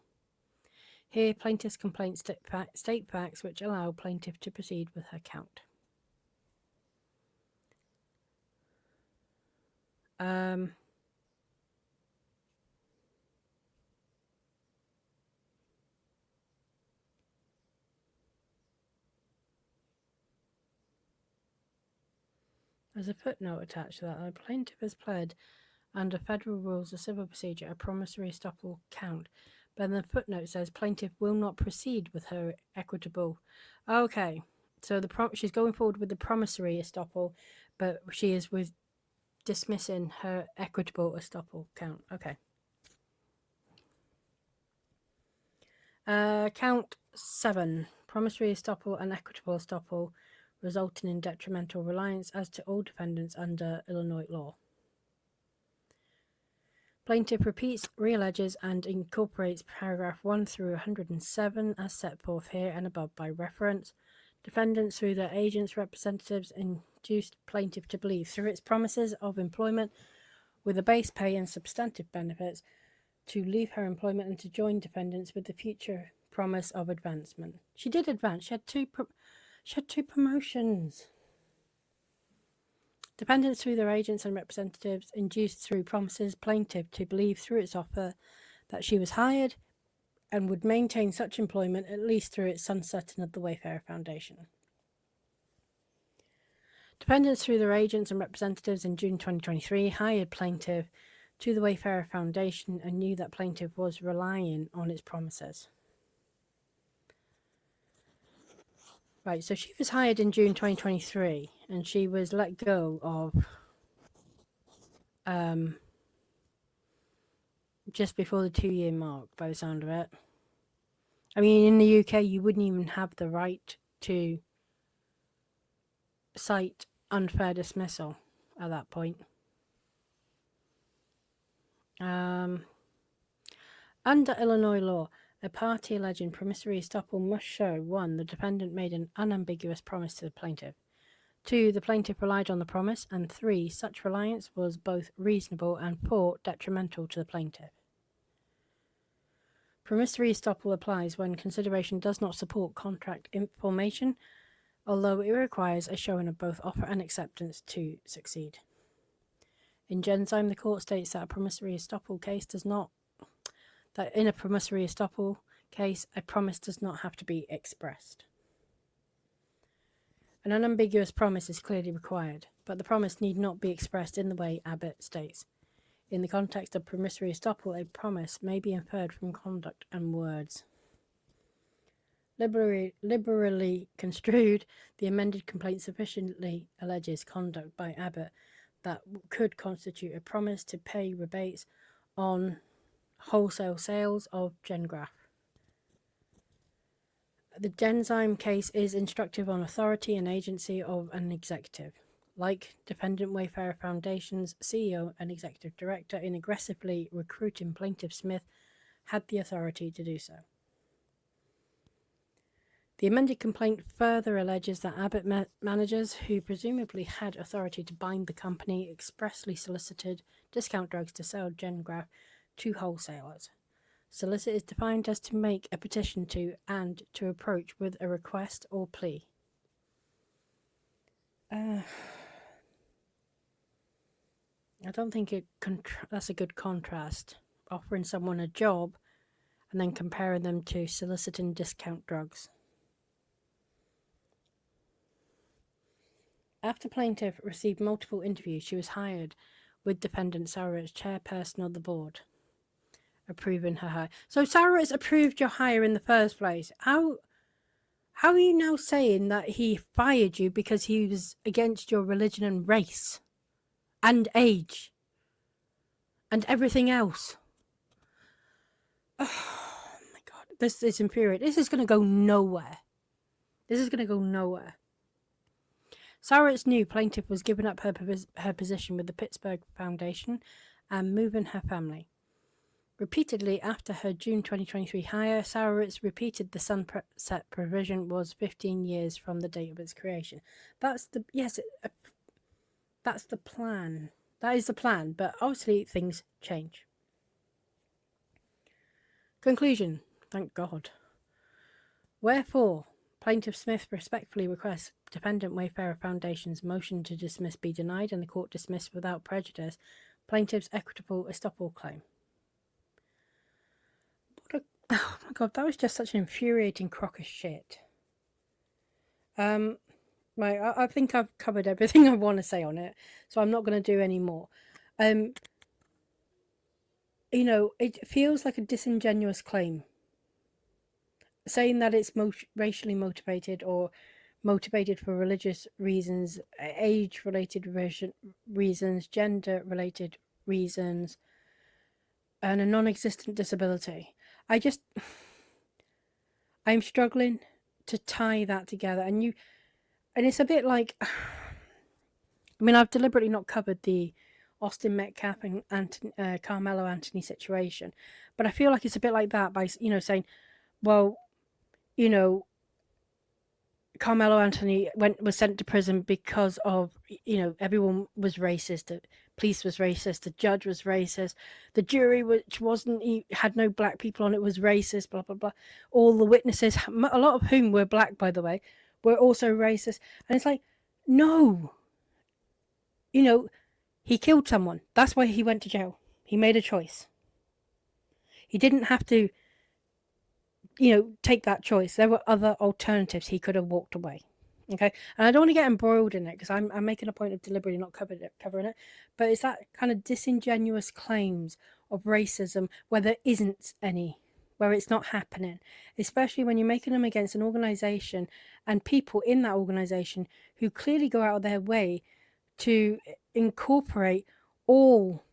Here, plaintiff's complaints state facts which allow plaintiff to proceed with her count. There's a footnote attached to that. The plaintiff has pled under Federal Rules of Civil Procedure a promissory estoppel count, but the footnote says plaintiff will not proceed with her equitable. Okay, so she's going forward with the promissory estoppel, but she is with dismissing her equitable estoppel count. Okay. Count 7, promissory estoppel and equitable estoppel resulting in detrimental reliance as to all defendants under Illinois law. Plaintiff repeats, realleges, and incorporates paragraph 1 through 107 as set forth here and above by reference. Defendants, through their agents, representatives, induced plaintiff to believe, through its promises of employment with a base pay and substantive benefits, to leave her employment and to join defendants with the future promise of advancement. She did advance. She had two promotions. Defendants, through their agents and representatives, induced through promises plaintiff to believe through its offer that she was hired and would maintain such employment at least through its sunsetting of the Wayfarer Foundation. Defendants, through their agents and representatives in June 2023, hired plaintiff to the Wayfarer Foundation and knew that plaintiff was relying on its promises. Right, so she was hired in June 2023 and she was let go of just before the 2-year mark, by the sound of it. I mean, in the UK, you wouldn't even have the right to cite unfair dismissal at that point. Under Illinois law, a party alleging promissory estoppel must show 1. The defendant made an unambiguous promise to the plaintiff. 2. The plaintiff relied on the promise. And 3. Such reliance was both reasonable and 4. Detrimental to the plaintiff. Promissory estoppel applies when consideration does not support contract information, although it requires a showing of both offer and acceptance to succeed. In Genzyme, the court states that in a promissory estoppel case, a promise does not have to be expressed. An unambiguous promise is clearly required, but the promise need not be expressed in the way Abbott states. In the context of promissory estoppel, a promise may be inferred from conduct and words. Liberally construed, the amended complaint sufficiently alleges conduct by Abbott that could constitute a promise to pay rebates on wholesale sales of Gengraph. The Genzyme case is instructive on authority and agency of an executive. Like defendant Wayfarer Foundation's CEO and executive director in aggressively recruiting plaintiff Smith had the authority to do so. The amended complaint further alleges that Abbott managers, who presumably had authority to bind the company, expressly solicited discount drugs to sell Gengraph to wholesalers. Solicit is defined as to make a petition to and to approach with a request or plea. I don't think that's a good contrast, offering someone a job and then comparing them to soliciting discount drugs. After plaintiff received multiple interviews, she was hired with defendant Sarowitz, chairperson of the board, approving her hire. So Sarowitz approved your hire in the first place. How are you now saying that he fired you because he was against your religion and race and age and everything else? Oh my God, this is infuriating. This is going to go nowhere. Sarowitz knew plaintiff was giving up her position with the Pittsburgh Foundation and moving her family. Repeatedly after her June 2023 hire, Sarowitz repeated the sunset provision was 15 years from the date of its creation. That's the plan. That is the plan, but obviously things change. Conclusion. Thank God. Wherefore, Plaintiff Smith respectfully requests defendant Wayfarer Foundation's motion to dismiss be denied and the court dismissed without prejudice plaintiff's equitable estoppel claim. Oh my God, that was just such an infuriating crock of shit. I think I've covered everything I want to say on it, so I'm not going to do any more. It feels like a disingenuous claim. Saying that it's racially motivated or motivated for religious reasons, age-related reasons, gender-related reasons, and a non-existent disability. I'm struggling to tie that together. And it's a bit like, I've deliberately not covered the Austin Metcalf and Carmelo Anthony situation, but I feel like it's a bit like that by, saying, well, Carmelo Anthony was sent to prison because of, everyone was racist. The police was racist. The judge was racist. The jury, which had no black people on it, was racist, blah, blah, blah. All the witnesses, a lot of whom were black, by the way, were also racist. And it's like, no. He killed someone. That's why he went to jail. He made a choice. He didn't have to take that choice. There were other alternatives. He could have walked away. Okay. And I don't want to get embroiled in it because I'm making a point of deliberately not covering it. But it's that kind of disingenuous claims of racism where there isn't any where it's not happening, especially when you're making them against an organization and people in that organization who clearly go out of their way to incorporate all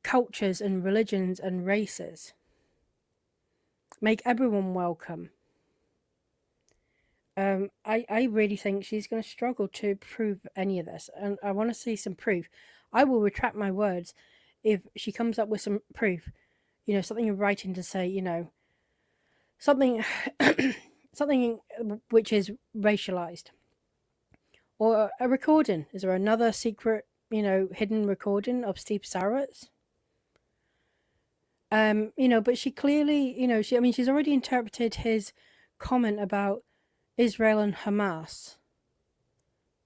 cultures and religions and races, make everyone welcome. I really think she's going to struggle to prove any of this, and I want to see some proof. I will retract my words if she comes up with some proof, something in writing to say, something, something which is racialized, or a recording. Is there another secret, hidden recording of Steve Sarowitz? But she clearly, she's already interpreted his comment about Israel and Hamas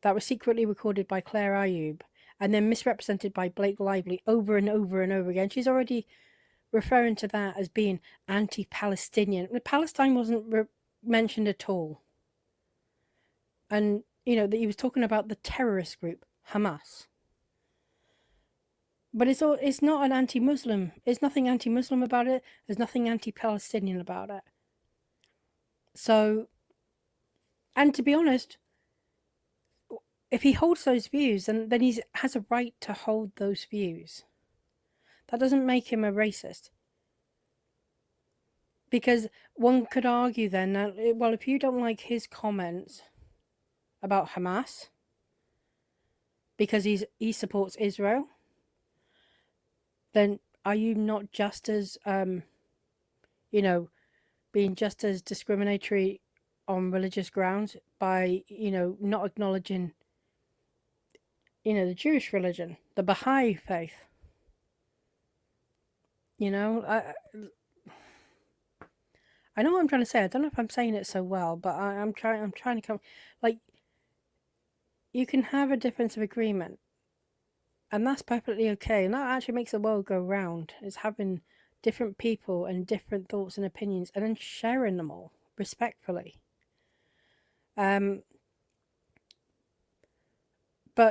that was secretly recorded by Claire Ayub and then misrepresented by Blake Lively over and over and over again. She's already referring to that as being anti-Palestinian. Palestine wasn't mentioned at all. And, that he was talking about the terrorist group, Hamas. But it's not an anti-Muslim. There's nothing anti-Muslim about it. There's nothing anti-Palestinian about it. So, and to be honest, if he holds those views, then he has a right to hold those views. That doesn't make him a racist. Because one could argue then that, well, if you don't like his comments about Hamas, because he supports Israel, then are you not just as, being just as discriminatory on religious grounds by, not acknowledging, the Jewish religion, the Baha'i faith? I know what I'm trying to say. I don't know if I'm saying it so well, but I'm trying to come, like, you can have a difference of agreement, and that's perfectly okay, and that actually makes the world go round, is having different people and different thoughts and opinions, and then sharing them all respectfully. But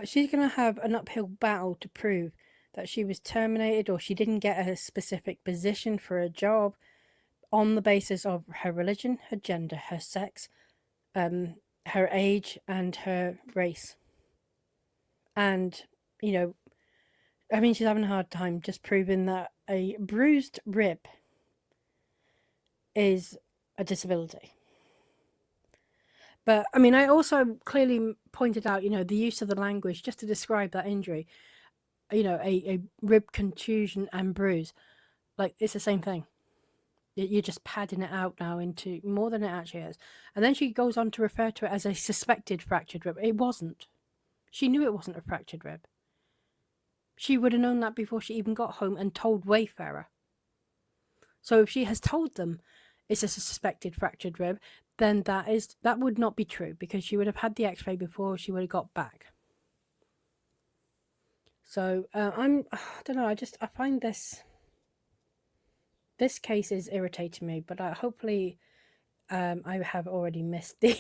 she's going to have an uphill battle to prove that she was terminated or she didn't get a specific position for a job on the basis of her religion, her gender, her sex, her age, and her race. And, she's having a hard time just proving that a bruised rib is a disability. But, I also clearly pointed out, the use of the language just to describe that injury, a rib contusion and bruise. Like, it's the same thing. You're just padding it out now into more than it actually is. And then she goes on to refer to it as a suspected fractured rib. It wasn't. She knew it wasn't a fractured rib. She would have known that before she even got home and told Wayfarer. So if she has told them it's a suspected fractured rib, then that would not be true, because she would have had the x-ray before she would have got back. So I don't know, I find this case is irritating me, but hopefully I have already missed the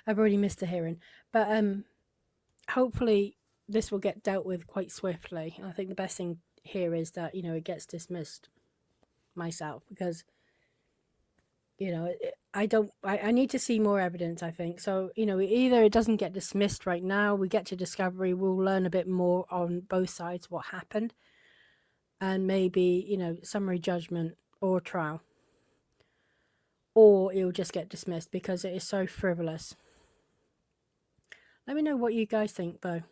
I've already missed the hearing, but hopefully this will get dealt with quite swiftly. I think the best thing here is that it gets dismissed myself, because I need to see more evidence, I think. So, either it doesn't get dismissed right now, we get to discovery, we'll learn a bit more on both sides what happened, and maybe, summary judgment or trial. Or it'll just get dismissed because it is so frivolous. Let me know what you guys think, though.